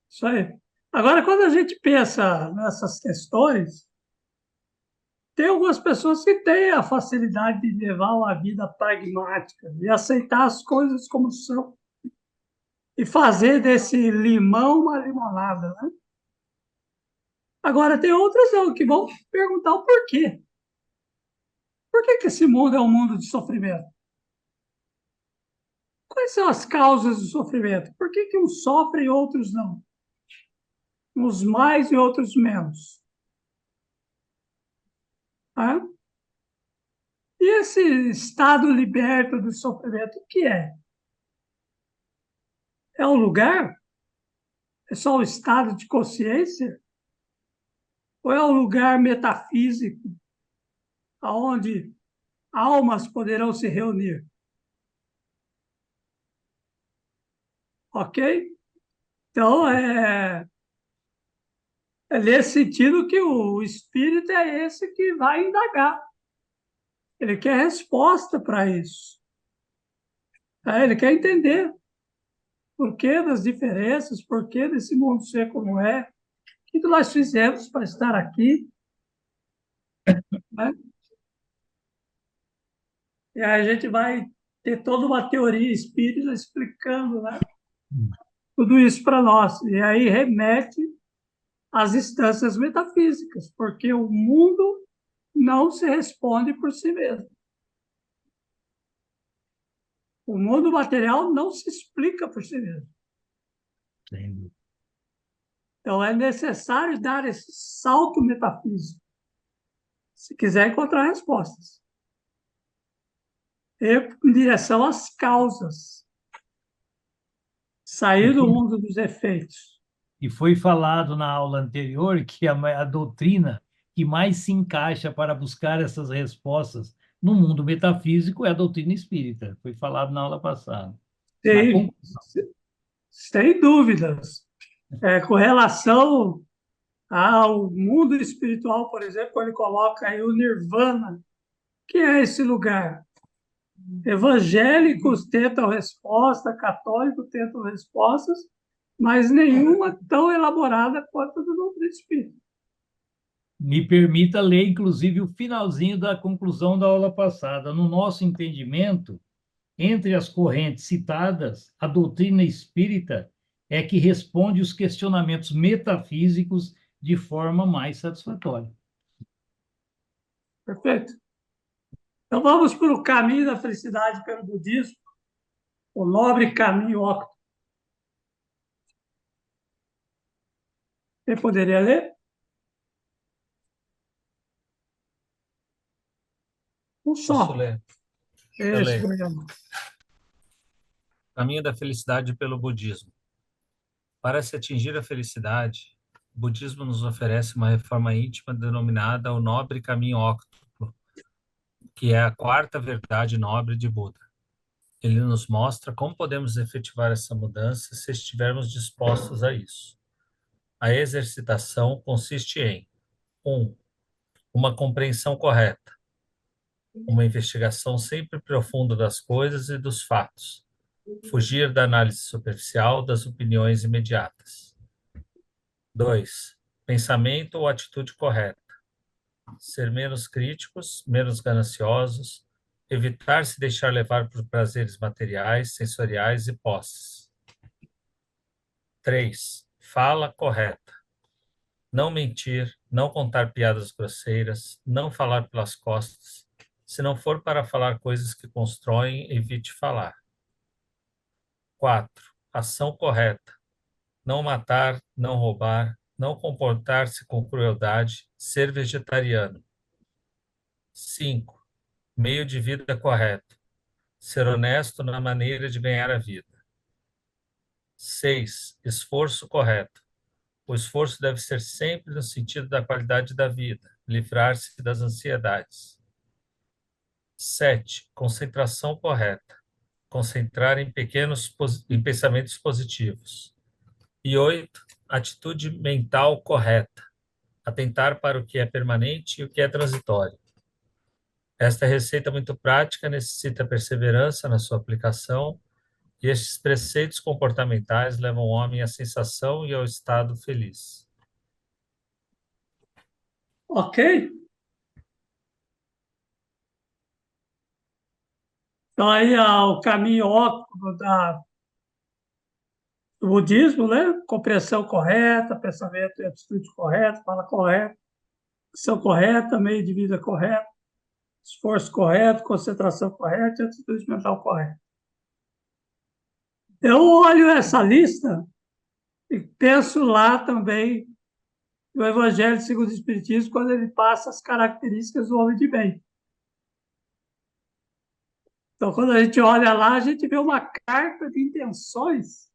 Isso aí. Agora, quando a gente pensa nessas questões, tem algumas pessoas que têm a facilidade de levar uma vida pragmática e aceitar as coisas como são e fazer desse limão uma limonada, né? Agora, tem outras não, que vão perguntar o porquê. Por que que esse mundo é um mundo de sofrimento? Quais são as causas do sofrimento? Por que que uns sofrem e outros não? Uns mais e outros menos? Tá? E esse estado liberto do sofrimento, o que é? É um lugar? É só um estado de consciência? Ou é um lugar metafísico, onde almas poderão se reunir? Ok? Então, é nesse sentido que o espírito é esse que vai indagar. Ele quer resposta para isso. Ele quer entender por que das diferenças, por que desse mundo ser como é, o que nós fizemos para estar aqui, né? E aí a gente vai ter toda uma teoria espírita explicando, né, tudo isso para nós. E aí remete às instâncias metafísicas, porque o mundo não se responde por si mesmo. O mundo material não se explica por si mesmo. Sim. Então é necessário dar esse salto metafísico, se quiser encontrar respostas. E em direção às causas. Sair do mundo dos efeitos. E foi falado na aula anterior que a doutrina que mais se encaixa para buscar essas respostas no mundo metafísico é a doutrina espírita. Foi falado na aula passada. Sim, sem dúvidas. Com relação ao mundo espiritual, por exemplo, quando ele coloca aí o nirvana, que é esse lugar? Evangélicos tentam resposta, católicos tentam respostas, mas nenhuma tão elaborada quanto a do doutrina espírita. Me permita ler, inclusive, o finalzinho da conclusão da aula passada. No nosso entendimento, entre as correntes citadas, a doutrina espírita é que responde os questionamentos metafísicos de forma mais satisfatória. Perfeito. Então vamos para o caminho da felicidade pelo budismo, o nobre caminho óptimo. Você poderia ler? Um só. Posso ler? Eu leio. leio. Caminho da felicidade pelo budismo. Para se atingir a felicidade, o budismo nos oferece uma reforma íntima denominada o nobre caminho óctuplo, que é a quarta verdade nobre de Buda. Ele nos mostra como podemos efetivar essa mudança se estivermos dispostos a isso. A exercitação consiste em 1. Uma compreensão correta, uma investigação sempre profunda das coisas e dos fatos, fugir da análise superficial das opiniões imediatas. 2. Pensamento ou atitude correta, ser menos críticos, menos gananciosos, evitar se deixar levar por prazeres materiais, sensoriais e posses. 3. Fala correta. Não mentir, não contar piadas grosseiras, não falar pelas costas. Se não for para falar coisas que constroem, evite falar. 4. Ação correta. Não matar, não roubar, não comportar-se com crueldade, ser vegetariano. 5. Meio de vida correto. Ser honesto na maneira de ganhar a vida. 6. Esforço correto. O esforço deve ser sempre no sentido da qualidade da vida, livrar-se das ansiedades. 7. Concentração correta. Concentrar em em pensamentos positivos. E 8. Atitude mental correta. Atentar para o que é permanente e o que é transitório. Esta receita muito prática necessita perseverança na sua aplicação, e estes preceitos comportamentais levam o homem à sensação e ao estado feliz. Ok? Então, aí o caminho óptimo do budismo, né? Compreensão correta, pensamento e atitude correta, fala correta, ação correta, meio de vida correto, esforço correto, concentração correta e atitude mental correta. Eu olho essa lista e penso lá também no Evangelho segundo o Espiritismo, quando ele passa as características do homem de bem. Então, quando a gente olha lá, a gente vê uma carta de intenções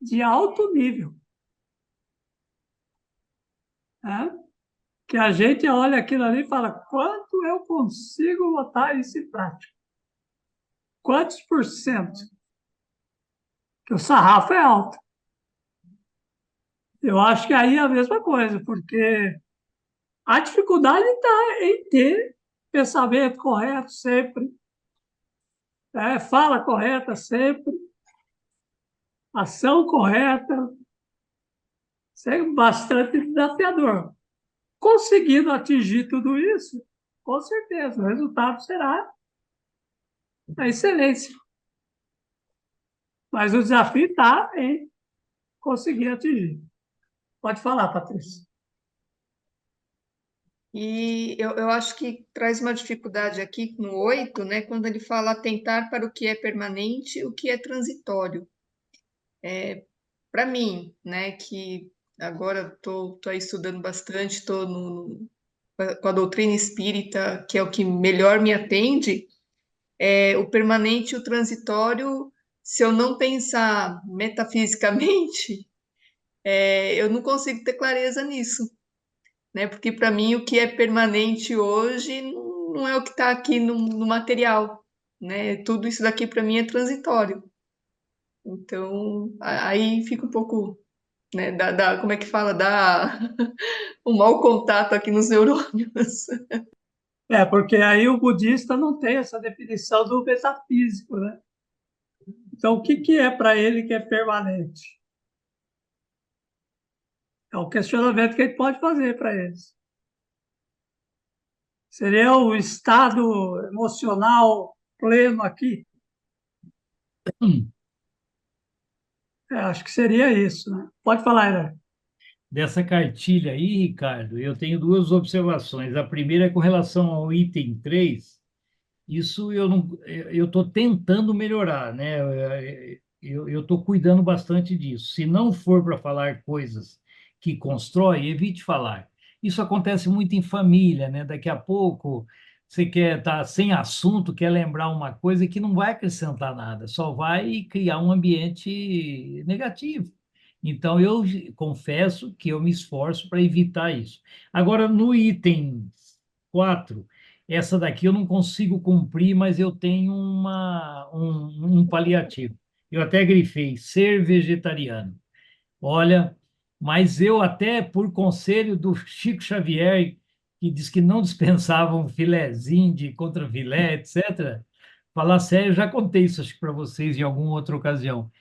de alto nível. Né? Que a gente olha aquilo ali e fala, quanto eu consigo botar isso em prática? Quantos por cento? Que o sarrafo é alto. Eu acho que aí é a mesma coisa, porque a dificuldade está em ter pensamento correto sempre, fala correta sempre, ação correta, sempre bastante desafiador. Conseguindo atingir tudo isso, com certeza, o resultado será a excelência. Mas o desafio está em conseguir atingir. Pode falar, Patrícia. E eu acho que traz uma dificuldade aqui no 8, né, quando ele fala atentar para o que é permanente e o que é transitório. Para mim, né, que agora estou aí estudando bastante, estou com a doutrina espírita, que é o que melhor me atende, o permanente e o transitório, se eu não pensar metafisicamente, eu não consigo ter clareza nisso, né? Porque para mim o que é permanente hoje não é o que está aqui no material, né? Tudo isso daqui para mim é transitório. Então, aí fica um pouco, né, como é que fala? Dá um mau contato aqui nos neurônios. Porque aí o budista não tem essa definição do metafísico, né? Então, o que é para ele que é permanente? É um questionamento que a gente pode fazer para eles. Seria o estado emocional pleno aqui? Acho que seria isso, né? Pode falar, Heré. Dessa cartilha aí, Ricardo, eu tenho duas observações. A primeira é com relação ao item 3. Isso eu estou tentando melhorar, né? Eu estou cuidando bastante disso. Se não for para falar coisas que constrói, evite falar. Isso acontece muito em família, né? Daqui a pouco você quer estar sem assunto, quer lembrar uma coisa que não vai acrescentar nada, só vai criar um ambiente negativo. Então, eu confesso que eu me esforço para evitar isso. Agora, no item 4, essa daqui eu não consigo cumprir, mas eu tenho um paliativo. Eu até grifei, ser vegetariano. Olha, mas eu até, por conselho do Chico Xavier, que diz que não dispensava um filezinho de contrafilé, etc., falar sério, já contei isso para vocês em alguma outra ocasião.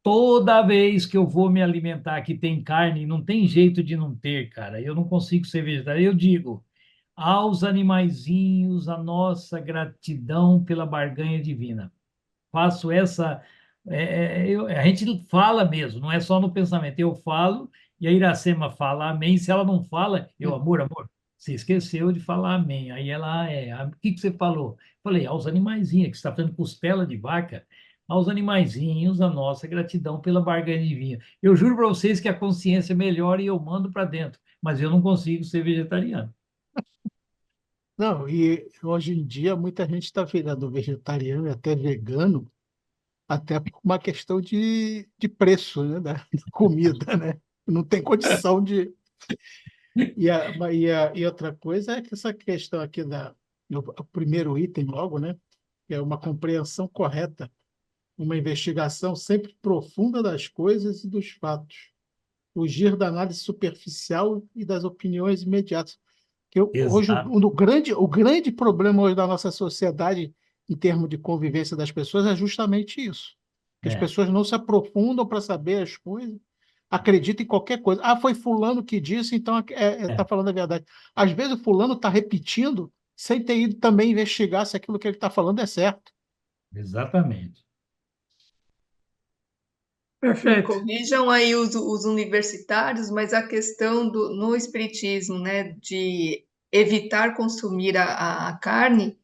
Toda vez que eu vou me alimentar que tem carne, não tem jeito de não ter, cara. Eu não consigo ser vegetariano. Eu digo, aos animaizinhos, a nossa gratidão pela barganha divina. Faço essa. A gente fala mesmo, não é só no pensamento. Eu falo e a Iracema fala amém. Se ela não fala, eu, amor, você esqueceu de falar amém. Aí ela, o que você falou? Falei, aos animaizinhos, que você está fazendo costela de vaca. aos animaizinhos a nossa gratidão pela barganha divina. Eu juro para vocês que a consciência melhora e eu mando para dentro, mas eu não consigo ser vegetariano. Não, e hoje em dia muita gente está virando vegetariano e até vegano, até por uma questão de preço, né, da comida, né? Não tem condição de. E outra coisa é que essa questão aqui o primeiro item logo, né? Que é uma compreensão correta, uma investigação sempre profunda das coisas e dos fatos, fugir da análise superficial e das opiniões imediatas. Hoje Exato. o grande problema hoje da nossa sociedade, em termos de convivência das pessoas, é justamente isso. Que as É, pessoas não se aprofundam para saber as coisas, acreditam em qualquer coisa. Ah, foi fulano que disse, então está é, falando a verdade. Às vezes o fulano está repetindo sem ter ido também investigar se aquilo que ele está falando é certo. exatamente. Me Perfeito. corrijam aí os universitários, mas a questão no espiritismo, né, de evitar consumir a carne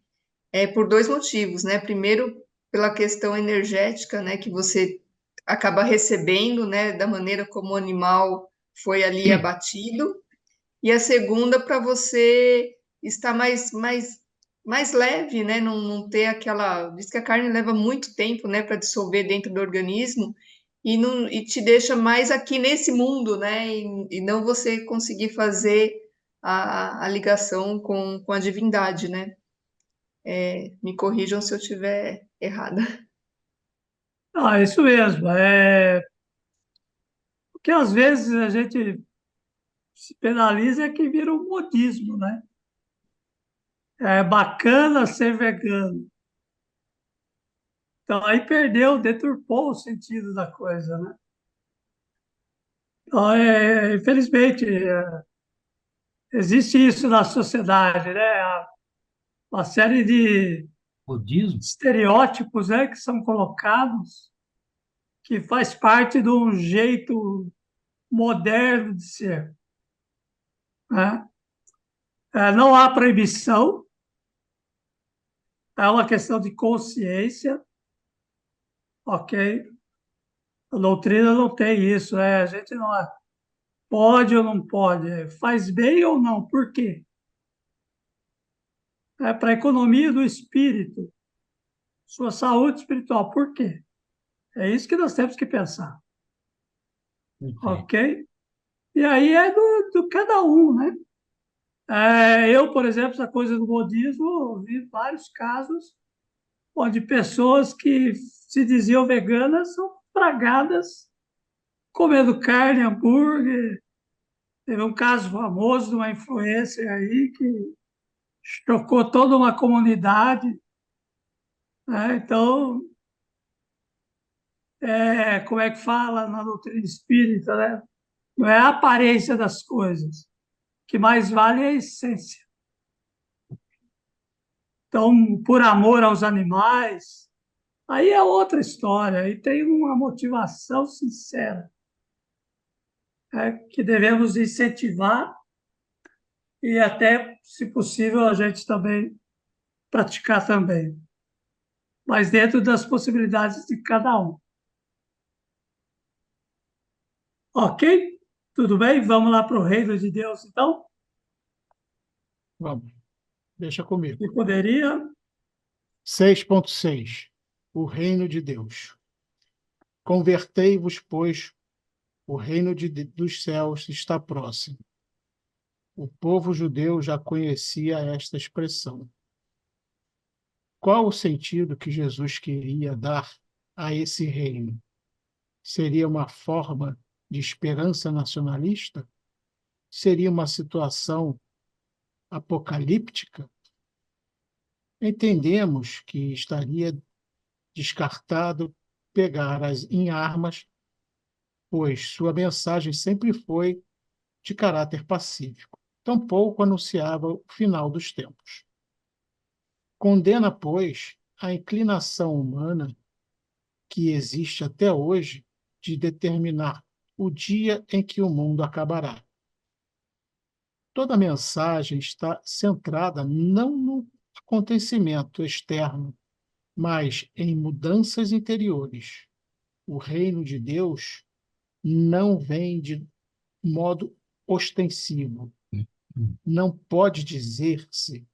é por dois motivos, né? Primeiro, pela questão energética, né, que você acaba recebendo, né, da maneira como o animal foi ali abatido, e a segunda, para você estar mais leve, né, não ter aquela. Diz que a carne leva muito tempo, né, para dissolver dentro do organismo e te deixa mais aqui nesse mundo, né, e não você conseguir fazer a ligação com a divindade, né? Me corrijam se eu estiver errada. Ah, isso mesmo. Porque às vezes a gente se penaliza é que vira um modismo, né? É bacana ser vegano. Então aí perdeu, deturpou o sentido da coisa, né? Então, infelizmente, existe isso na sociedade, né? Uma série de Budismo? estereótipos, né, que são colocados, que faz parte de um jeito moderno de ser, né? Não há proibição, é uma questão de consciência, ok? A doutrina não tem isso, a gente não pode ou não pode, faz bem ou não, por quê? É para a economia do espírito, sua saúde espiritual, por quê? É isso que nós temos que pensar, Perfeito. ok? E aí é do cada um, né? Eu, por exemplo, essa coisa do modismo, vi vários casos onde pessoas que se diziam veganas são tragadas comendo carne, hambúrguer. Teve um caso famoso de uma influencer aí que chocou toda uma comunidade, né? Então, como é que fala na doutrina espírita, né? Não é a aparência das coisas, o que mais vale é a essência. Então, por amor aos animais, aí é outra história, aí tem uma motivação sincera, que devemos incentivar e até, se possível, a gente também praticar também, mas dentro das possibilidades de cada um. Ok? Tudo bem? Vamos lá para o reino de Deus, então? Vamos, deixa comigo. E poderia. 6.6 O reino de Deus. Convertei-vos, pois, o reino dos céus está próximo. O povo judeu já conhecia esta expressão. Qual o sentido que Jesus queria dar a esse reino? Seria uma forma de esperança nacionalista? Seria uma situação apocalíptica? Entendemos que estaria descartado pegar em armas, pois sua mensagem sempre foi de caráter pacífico. Tampouco anunciava o final dos tempos. Condena, pois, a inclinação humana que existe até hoje de determinar o dia em que o mundo acabará. Toda a mensagem está centrada não no acontecimento externo, mas em mudanças interiores. O reino de Deus não vem de modo ostensivo. Não pode dizer-se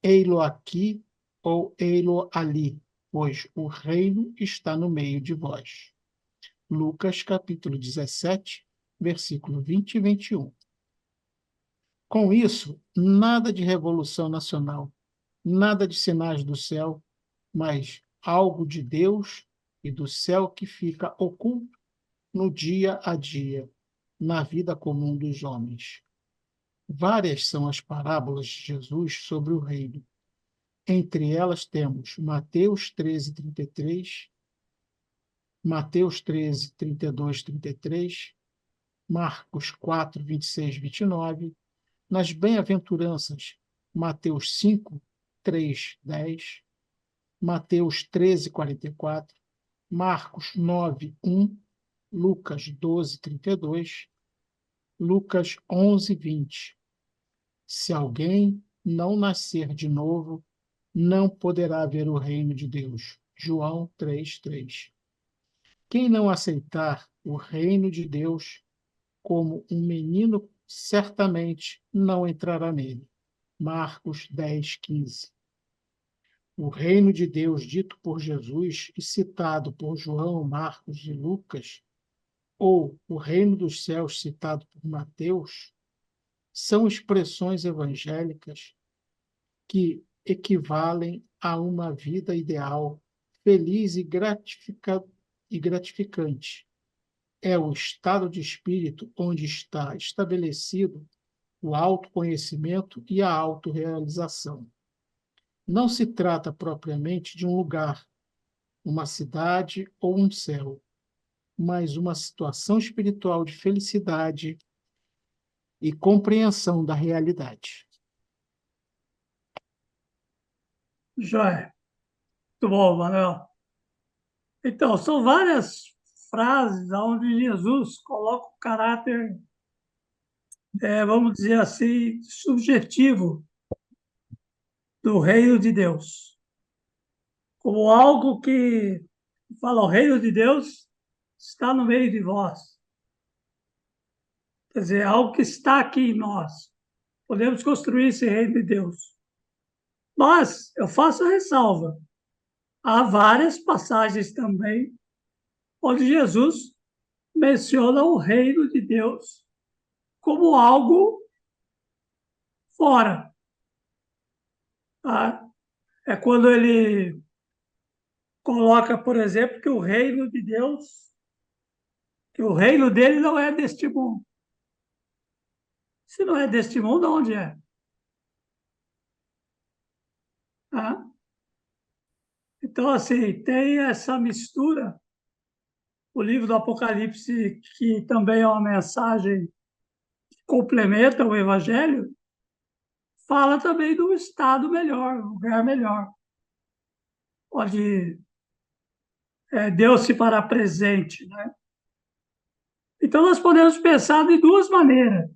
ei-lo aqui ou ei-lo ali, pois o reino está no meio de vós. Lucas capítulo 17, versículo 20 e 21. Com isso, nada de revolução nacional, nada de sinais do céu, mas algo de Deus e do céu que fica oculto no dia a dia, na vida comum dos homens. Várias são as parábolas de Jesus sobre o reino. Entre elas temos Mateus 13, 33, Mateus 13, 32, 33, Marcos 4, 26, 29, nas bem-aventuranças, Mateus 5, 3, 10, Mateus 13, 44, Marcos 9, 1, Lucas 12, 32, Lucas 11, 20. Se alguém não nascer de novo, não poderá ver o reino de Deus. João 3, 3. Quem não aceitar o reino de Deus como um menino, certamente não entrará nele. Marcos 10, 15. O reino de Deus dito por Jesus e citado por João, Marcos e Lucas, ou o reino dos céus citado por Mateus, são expressões evangélicas que equivalem a uma vida ideal, feliz e gratificante. É o estado de espírito onde está estabelecido o autoconhecimento e a autorrealização. Não se trata propriamente de um lugar, uma cidade ou um céu, mas uma situação espiritual de felicidade e compreensão da realidade. Joia. Muito bom, Manuel. Então, são várias frases onde Jesus coloca o caráter, vamos dizer assim, subjetivo do reino de Deus, como algo que fala: o reino de Deus está no meio de vós. Quer dizer, algo que está aqui em nós. Podemos construir esse reino de Deus. Mas eu faço a ressalva. Há várias passagens também onde Jesus menciona o reino de Deus como algo fora. Tá? É quando ele coloca, por exemplo, que o reino de Deus, que o reino dele não é deste mundo. Se não é deste mundo, onde é? Tá? Então, assim, tem essa mistura. O livro do Apocalipse, que também é uma mensagem que complementa o Evangelho, fala também do estado melhor, lugar melhor, onde Deus se fará presente, né? Então, nós podemos pensar de duas maneiras.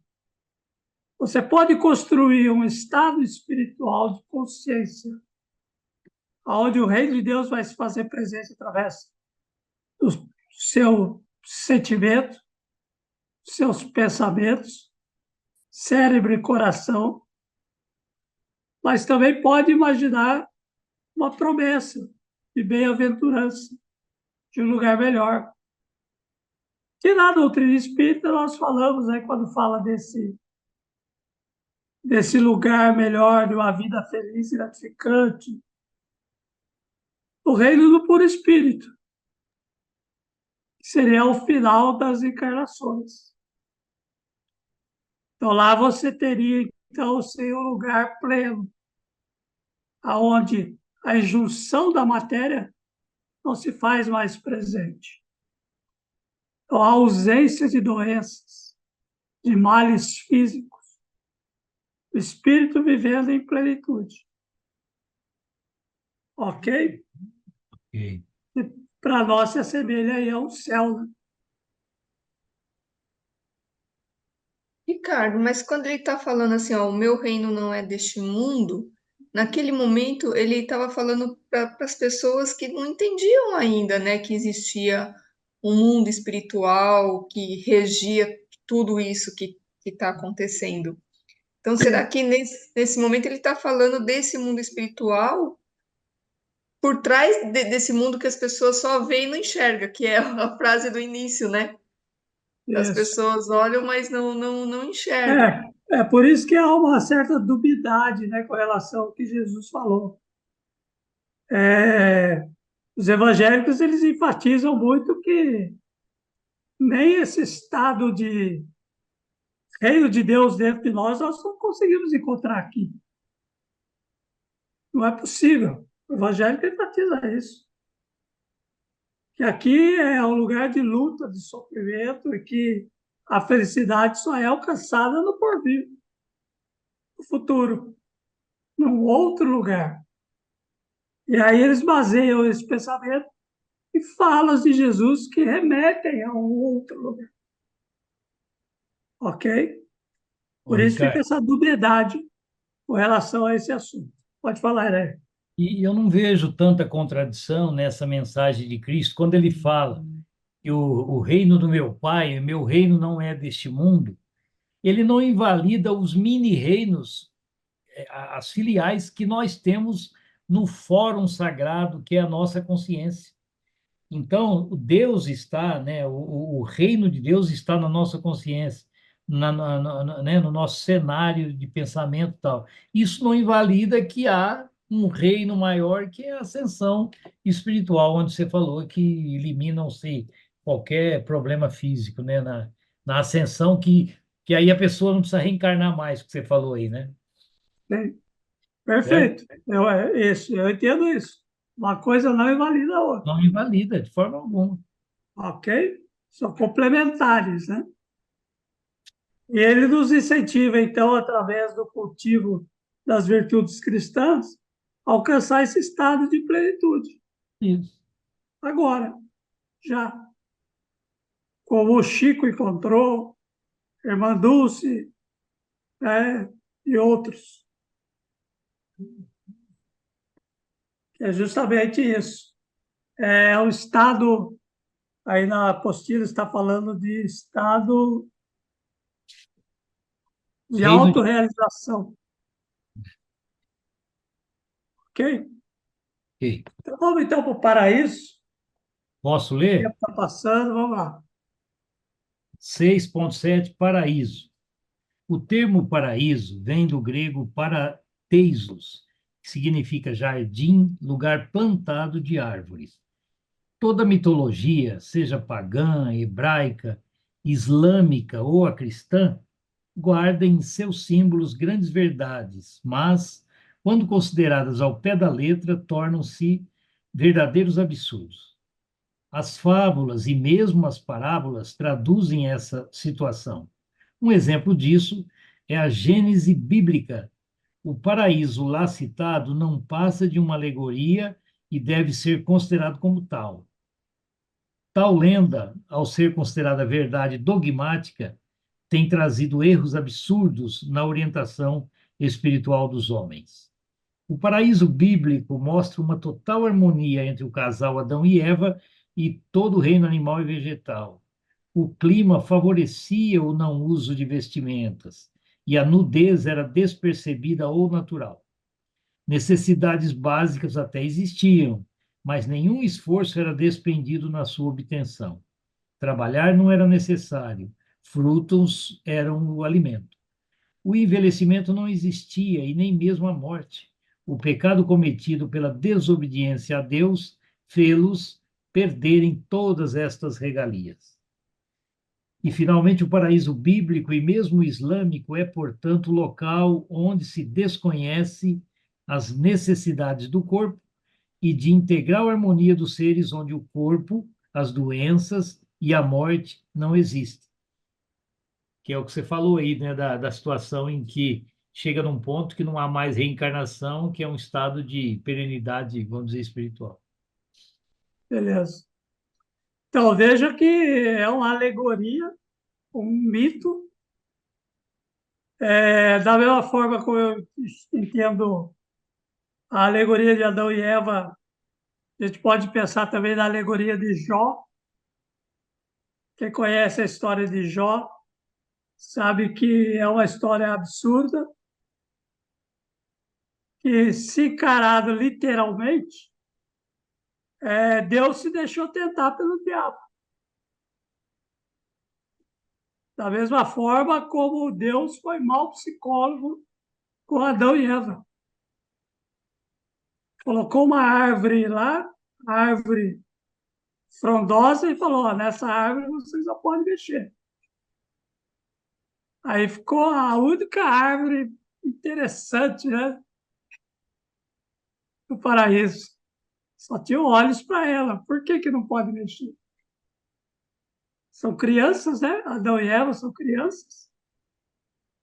Você pode construir um estado espiritual de consciência, onde o reino de Deus vai se fazer presente através do seu sentimento, seus pensamentos, cérebro e coração, mas também pode imaginar uma promessa de bem-aventurança, de um lugar melhor. Que na doutrina espírita nós falamos, né, quando fala desse lugar melhor, de uma vida feliz e gratificante, o reino do puro espírito, que seria o final das encarnações. Então lá você teria, então, o seu lugar pleno, aonde a injunção da matéria não se faz mais presente. Então, a ausência de doenças, de males físicos, o espírito vivendo em plenitude. Ok? Ok. Para nós se assemelha aí ao céu, né? Ricardo, mas quando ele está falando assim, ó, o meu reino não é deste mundo, naquele momento ele estava falando para as pessoas que não entendiam ainda, né, que existia um mundo espiritual que regia tudo isso que está acontecendo. Então, será que nesse momento ele está falando desse mundo espiritual por trás desse mundo que as pessoas só veem e não enxergam, que é a frase do início, né? As Isso. pessoas olham, mas não enxergam. É por isso que há uma certa dubiedade, né, com relação ao que Jesus falou. É, os evangélicos, eles enfatizam muito que nem esse estado de reino de Deus dentro de nós não conseguimos encontrar aqui. Não é possível. O evangélico enfatiza isso. Que aqui é um lugar de luta, de sofrimento, e que a felicidade só é alcançada no porvir, no futuro, num outro lugar. E aí eles baseiam esse pensamento em falas de Jesus que remetem a um outro lugar. Ok? Ô, Por isso fica Ricardo, essa dubiedade com relação a esse assunto. Pode falar, né? e eu não vejo tanta contradição nessa mensagem de Cristo quando ele fala que o reino do meu Pai, meu reino não é deste mundo. Ele não invalida os mini-reinos, as filiais que nós temos no fórum sagrado, que é a nossa consciência. Então, o Deus está, né, o reino de Deus está na nossa consciência, né, no nosso cenário de pensamento e tal. Isso não invalida que há um reino maior que é a ascensão espiritual, onde você falou que eliminam-se qualquer problema físico, né, na ascensão, que aí a pessoa não precisa reencarnar mais, que você falou aí, né? Sim. Certo? Perfeito. Eu entendo isso. Uma coisa não invalida a outra. Não invalida, de forma alguma. Ok? São complementares, né? E ele nos incentiva, então, através do cultivo das virtudes cristãs, a alcançar esse estado de plenitude. Isso. Agora, já. Como o Chico encontrou, Irmã Dulce, né, e outros. É justamente isso. É o estado, aí na apostila está falando de estado de Reino de... autorrealização. Ok? Ok. Então, vamos então para o paraíso. Posso O ler? tempo está passando, vamos lá. 6.7 Paraíso. O termo paraíso vem do grego parateisos, que significa jardim, lugar plantado de árvores. Toda mitologia, seja pagã, hebraica, islâmica ou a cristã, guarda em seus símbolos grandes verdades, mas, quando consideradas ao pé da letra, tornam-se verdadeiros absurdos. As fábulas e mesmo as parábolas traduzem essa situação. Um exemplo disso é a Gênese bíblica. O paraíso lá citado não passa de uma alegoria e deve ser considerado como tal. Tal lenda, ao ser considerada verdade dogmática, tem trazido erros absurdos na orientação espiritual dos homens. O paraíso bíblico mostra uma total harmonia entre o casal Adão e Eva e todo o reino animal e vegetal. O clima favorecia o não uso de vestimentas e a nudez era despercebida ou natural. Necessidades básicas até existiam, mas nenhum esforço era despendido na sua obtenção. Trabalhar não era necessário, frutos eram o alimento. O envelhecimento não existia e nem mesmo a morte. O pecado cometido pela desobediência a Deus fê-los perderem todas estas regalias. E, finalmente, o paraíso bíblico e mesmo islâmico é, portanto, o local onde se desconhece as necessidades do corpo e de integral harmonia dos seres, onde o corpo, as doenças e a morte não existem. Que é o que você falou aí, né, da situação em que chega num ponto que não há mais reencarnação, que é um estado de perenidade, vamos dizer, espiritual. Beleza. Então, veja que é uma alegoria, um mito, da mesma forma como eu entendo a alegoria de Adão e Eva A gente pode pensar também na alegoria de Jó. Quem conhece a história de Jó sabe que é uma história absurda, que, se encarado literalmente, Deus se deixou tentar pelo diabo. Da mesma forma como Deus foi mau psicólogo com Adão e Eva. Colocou uma árvore lá, árvore frondosa, e falou: ó, nessa árvore vocês não podem mexer. Aí ficou a única árvore interessante, né, do paraíso. Só tinha olhos para ela. Por que não pode mexer? São crianças, né? Adão e Eva são crianças.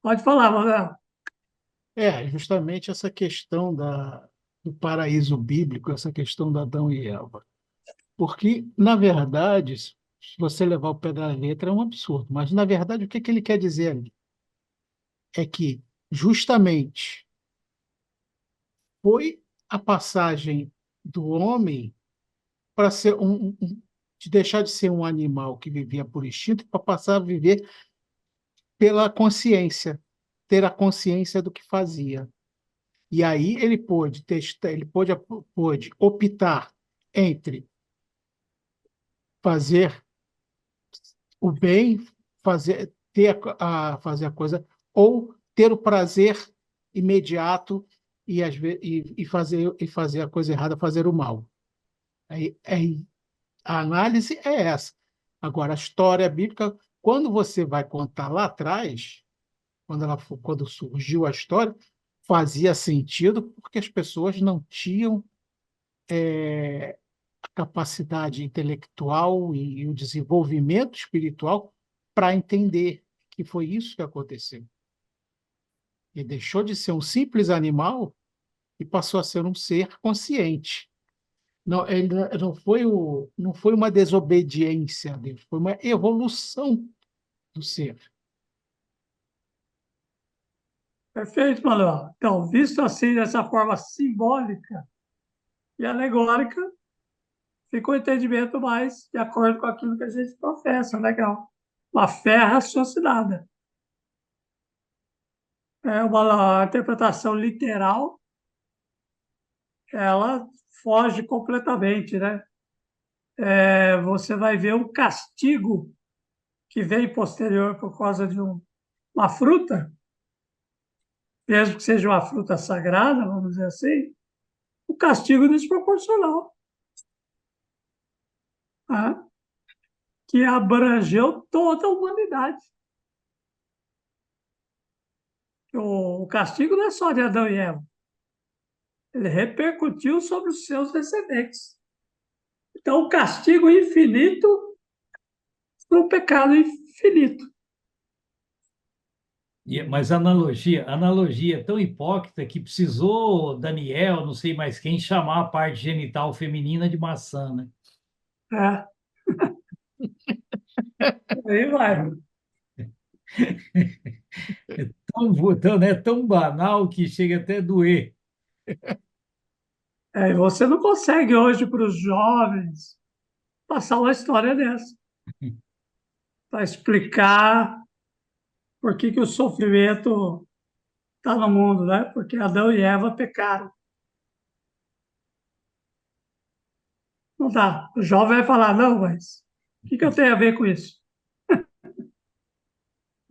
Pode falar, Manuel. Justamente essa questão do paraíso bíblico, essa questão da Adão e Eva. Porque, na verdade, se você levar o pé da letra, é um absurdo. Mas, na verdade, o que ele quer dizer ali? É que, justamente, foi a passagem do homem para ser de deixar de ser um animal que vivia por instinto para passar a viver pela consciência, ter a consciência do que fazia. E aí ele pôde testar, pôde optar entre fazer o bem, fazer a coisa, ou ter o prazer imediato e fazer a coisa errada, fazer o mal. A análise é essa. Agora, a história bíblica, quando você vai contar lá atrás, quando surgiu a história, fazia sentido porque as pessoas não tinham a capacidade intelectual e o desenvolvimento espiritual para entender que foi isso que aconteceu. E deixou de ser um simples animal e passou a ser um ser consciente. Não, ele não foi uma desobediência a Deus, foi uma evolução do ser. Perfeito, Manuel. Então, visto assim, dessa forma simbólica e alegórica, fica o entendimento mais de acordo com aquilo que a gente professa, né? Que é uma fé raciocinada. É uma interpretação literal, ela foge completamente, né? Você vai ver um castigo que vem posterior por causa de uma fruta, mesmo que seja uma fruta sagrada, vamos dizer assim, o castigo desproporcional, tá? Que abrangeu toda a humanidade. O castigo não é só de Adão e Eva, ele repercutiu sobre os seus descendentes. Então, o castigo infinito para o pecado infinito. Mas a analogia é tão hipócrita que precisou Daniel, não sei mais quem, chamar a parte genital feminina de maçã, né? É. Aí vai. Tão banal que chega até a doer. E você não consegue hoje para os jovens passar uma história dessa para explicar por que o sofrimento está no mundo, né? Porque Adão e Eva pecaram. Não dá. O jovem vai falar: não, mas o que eu tenho a ver com isso?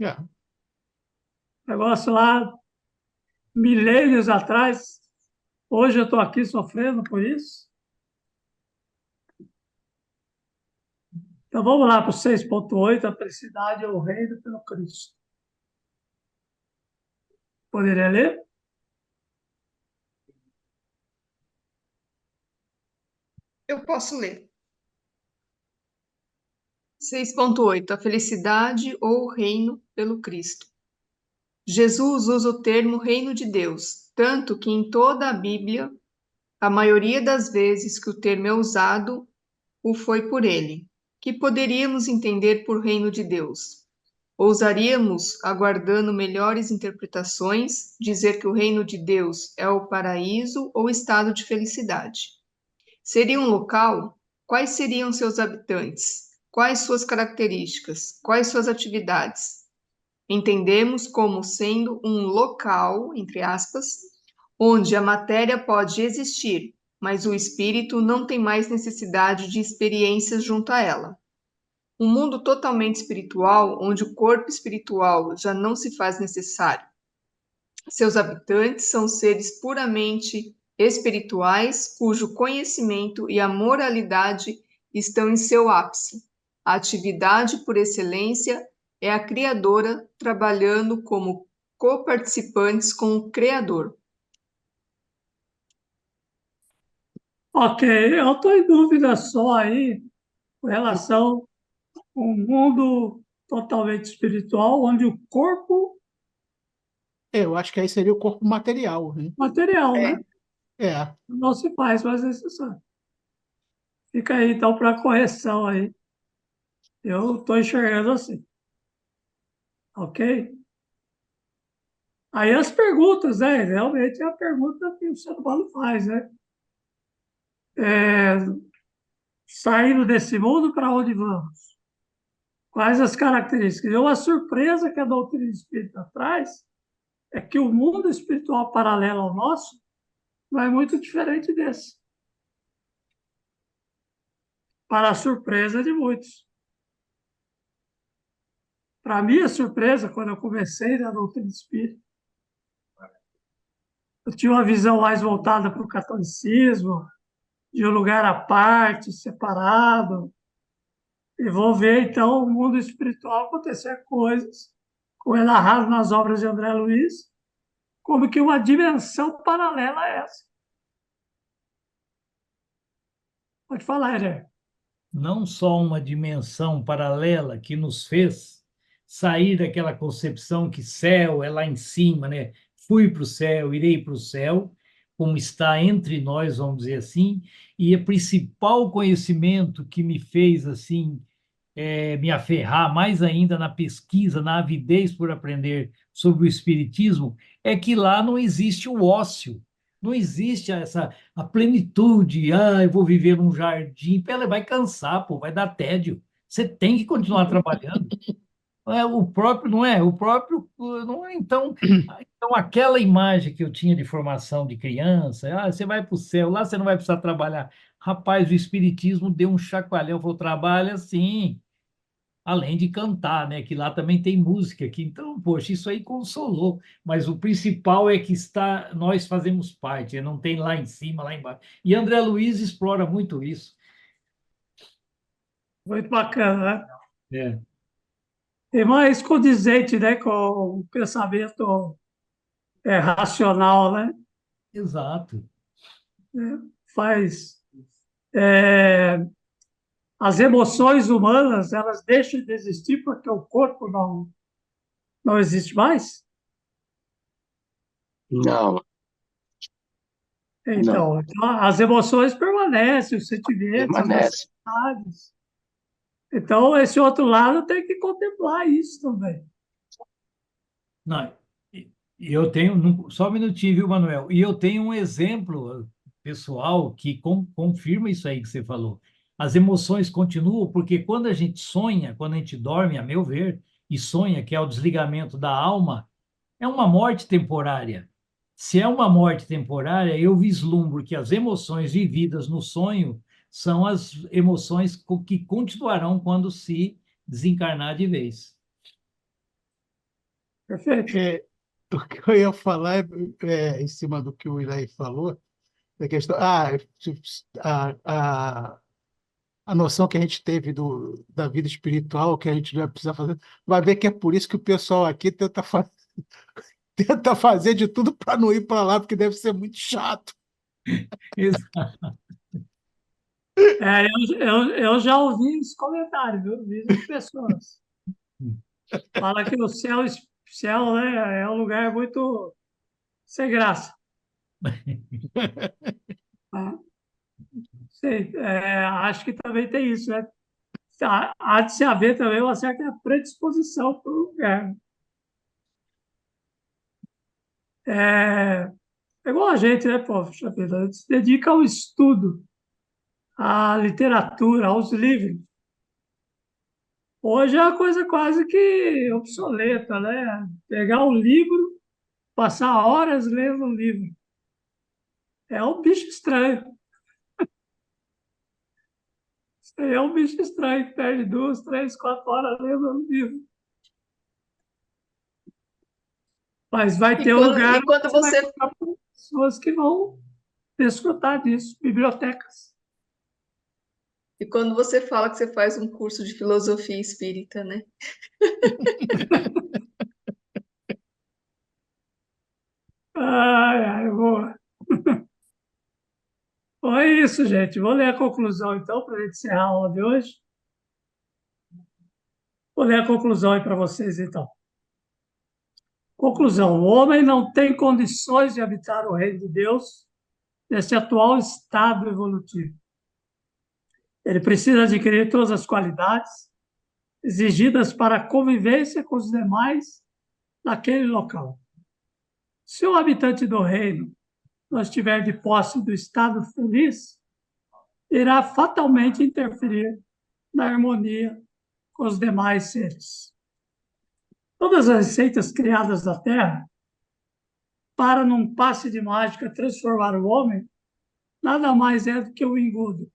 Yeah. Negócio lá, milênios atrás, hoje eu estou aqui sofrendo por isso. Então vamos lá para o 6.8, a felicidade é o reino pelo Cristo. Poderia ler? Eu posso ler. 6.8. A felicidade ou o reino pelo Cristo. Jesus usa o termo reino de Deus, tanto que em toda a Bíblia, a maioria das vezes que o termo é usado, o foi por ele. Que poderíamos entender por reino de Deus? Ousaríamos, aguardando melhores interpretações, dizer que o reino de Deus é o paraíso ou estado de felicidade. Seria um local? Quais seriam seus habitantes? Quais suas características? Quais suas atividades? Entendemos como sendo um local, entre aspas, onde a matéria pode existir, mas o espírito não tem mais necessidade de experiências junto a ela. Um mundo totalmente espiritual, onde o corpo espiritual já não se faz necessário. Seus habitantes são seres puramente espirituais, cujo conhecimento e a moralidade estão em seu ápice. A atividade por excelência é a criadora, trabalhando como coparticipantes com o Criador. Ok, eu estou em dúvida só aí com relação a um mundo totalmente espiritual, onde o corpo Eu acho que aí seria o corpo material, né? material, É. né? É, Não se faz mais necessário. Fica aí, então, para correção aí. Eu estou enxergando assim, ok? Aí as perguntas, né? Realmente é a pergunta que o ser humano faz, né? É, saindo desse mundo, para onde vamos? Quais as características? E uma surpresa que a doutrina espírita traz é que o mundo espiritual paralelo ao nosso não é muito diferente desse, para a surpresa de muitos. Para minha surpresa, quando eu comecei na doutrina espírita, eu tinha uma visão mais voltada para o catolicismo, de um lugar à parte, separado, e vou ver, então, o mundo espiritual acontecer coisas, como é narrado nas obras de André Luiz, como que uma dimensão paralela a essa. Pode falar, Heré. Não só uma dimensão paralela que nos fez sair daquela concepção que céu é lá em cima, né? Fui para o céu, irei para o céu, como está entre nós, vamos dizer assim, e o principal conhecimento que me fez assim me aferrar mais ainda na pesquisa, na avidez por aprender sobre o espiritismo, é que lá não existe o ócio, não existe a plenitude. Ah, eu vou viver num jardim. Pela, vai cansar, pô, vai dar tédio. Você tem que continuar trabalhando. O próprio, não é? O próprio, não é? Então, aquela imagem que eu tinha de formação de criança, você vai para o céu, lá você não vai precisar trabalhar. Rapaz, o Espiritismo deu um chacoalhão, falou, trabalha sim, além de cantar, né? Que lá também tem música aqui. Então, poxa, isso aí consolou. Mas o principal é que está, nós fazemos parte, não tem lá em cima, lá embaixo. E André Luiz explora muito isso. Muito bacana, né? É, E mais condizente, né, com o pensamento racional, né? exato. Faz é, as emoções humanas, elas deixam de existir porque o corpo não existe mais. Não, não, Então, as emoções permanecem, os sentimentos, as permanece. necessidades. Então, esse outro lado tem que contemplar isso também. Não, e eu tenho, só um minutinho, viu, Manuel? E eu tenho um exemplo pessoal que confirma isso aí que você falou. As emoções continuam, porque quando a gente sonha, quando a gente dorme, a meu ver, e sonha, que é o desligamento da alma, é uma morte temporária. Se é uma morte temporária, eu vislumbro que as emoções vividas no sonho são as emoções que continuarão quando se desencarnar de vez. Perfeito? o que eu ia falar em cima do que o Ilaí falou, da questão, a, a, a noção que a gente teve da vida espiritual, que a gente vai precisar fazer, vai ver que é por isso que o pessoal aqui tenta fazer de tudo para não ir para lá, porque deve ser muito chato. Eu já ouvi esse comentário, viu? Vi de pessoas. Fala que o céu, né, é um lugar muito sem graça. Tá? Sei, acho que também tem isso, né? Há de se haver também uma certa predisposição para o lugar. É igual a gente, né, pô? Puxa vida, a gente se dedica ao estudo à literatura, aos livros. Hoje é uma coisa quase que obsoleta, né? Pegar um livro, passar horas lendo um livro. É um bicho estranho. Isso aí é um bicho estranho que perde 2, 3, 4 horas lendo um livro. Mas vai ter um lugar E onde quando você vai você encontrar pessoas que vão desfrutar disso, bibliotecas. E quando você fala que você faz um curso de filosofia espírita, né? Ai, ai, boa. Bom, é isso, gente. Vou ler a conclusão, então, para a gente encerrar a aula de hoje. Vou ler a conclusão aí para vocês, então. Conclusão: o homem não tem condições de habitar o reino de Deus nesse atual estado evolutivo. Ele precisa adquirir todas as qualidades exigidas para a convivência com os demais naquele local. Se o habitante do reino não estiver de posse do estado feliz, irá fatalmente interferir na harmonia com os demais seres. Todas as receitas criadas na Terra para, num passe de mágica, transformar o homem, nada mais é do que o engodo.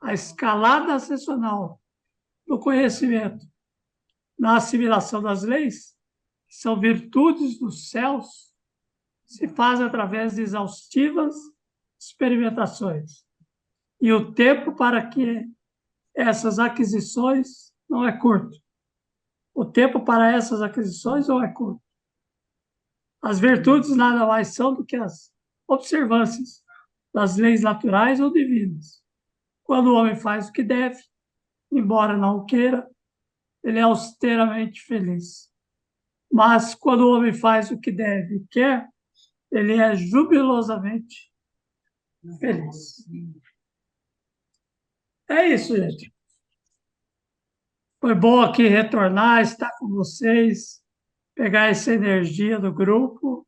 A escalada ascensional do conhecimento na assimilação das leis, que são virtudes dos céus, se faz através de exaustivas experimentações. E o tempo para que essas aquisições não é curto. O tempo para essas aquisições não é curto. As virtudes nada mais são do que as observâncias das leis naturais ou divinas. Quando o homem faz o que deve, embora não o queira, ele é austeramente feliz. Mas quando o homem faz o que deve e quer, ele é jubilosamente feliz. É isso, gente. Foi bom aqui retornar, estar com vocês, pegar essa energia do grupo.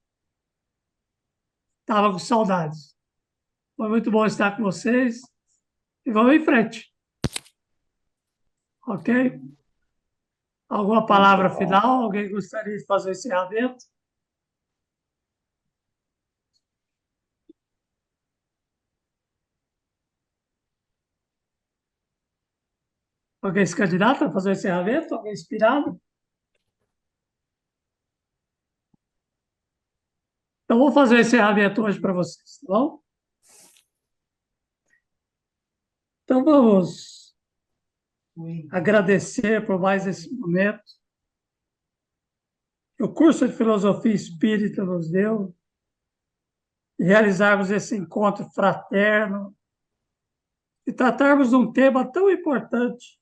Estava com saudades. Foi muito bom estar com vocês. E vamos em frente. Ok? Alguma palavra final? Alguém gostaria de fazer o encerramento? Alguém se candidata a fazer o encerramento? Alguém inspirado? Então, vou fazer o encerramento hoje para vocês, tá bom? Então, vamos agradecer por mais esse momento que o curso de Filosofia Espírita nos deu, e realizarmos esse encontro fraterno e tratarmos de um tema tão importante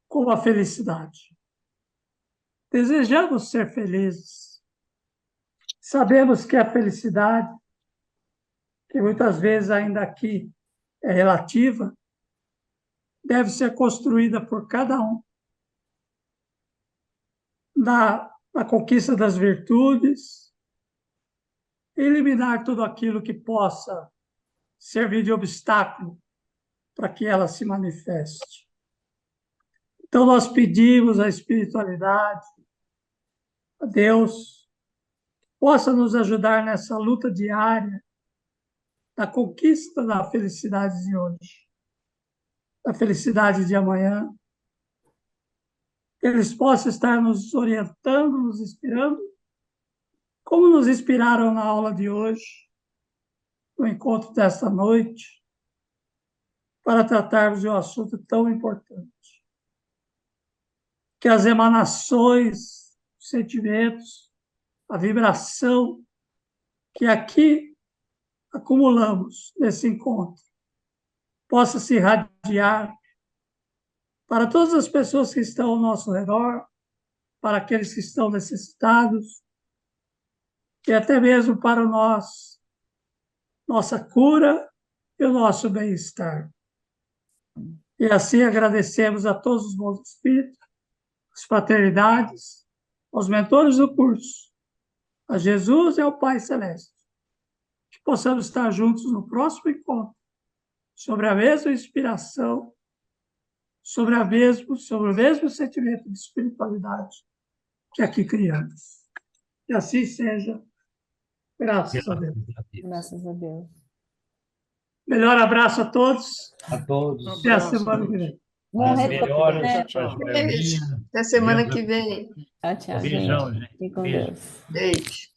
como a felicidade. Desejamos ser felizes. Sabemos que a felicidade, que muitas vezes ainda aqui é relativa, deve ser construída por cada um na conquista das virtudes, eliminar tudo aquilo que possa servir de obstáculo para que ela se manifeste. Então, nós pedimos à espiritualidade, a Deus, possa nos ajudar nessa luta diária da conquista da felicidade de hoje, da felicidade de amanhã, que eles possam estar nos orientando, nos inspirando, como nos inspiraram na aula de hoje, no encontro desta noite, para tratarmos de um assunto tão importante. Que as emanações, os sentimentos, a vibração que aqui acumulamos nesse encontro possa se irradiar para todas as pessoas que estão ao nosso redor, para aqueles que estão necessitados, e até mesmo para nossa cura e o nosso bem-estar. E assim agradecemos a todos os bons espíritos, as fraternidades, aos mentores do curso, a Jesus e ao Pai Celeste. Que possamos estar juntos no próximo encontro, sobre a mesma inspiração, sobre o mesmo sentimento de espiritualidade que aqui criamos. Que assim seja, graças a Deus. Graças a Deus. Melhor abraço a todos. A todos. Até a semana que vem. Bom As retorno. melhoras Tchau. para Beijo. Jeremias. Até semana Deus que vem. Tchau, tchau, Beijão, gente. gente. Fiquem com Beijo. Deus. Beijo.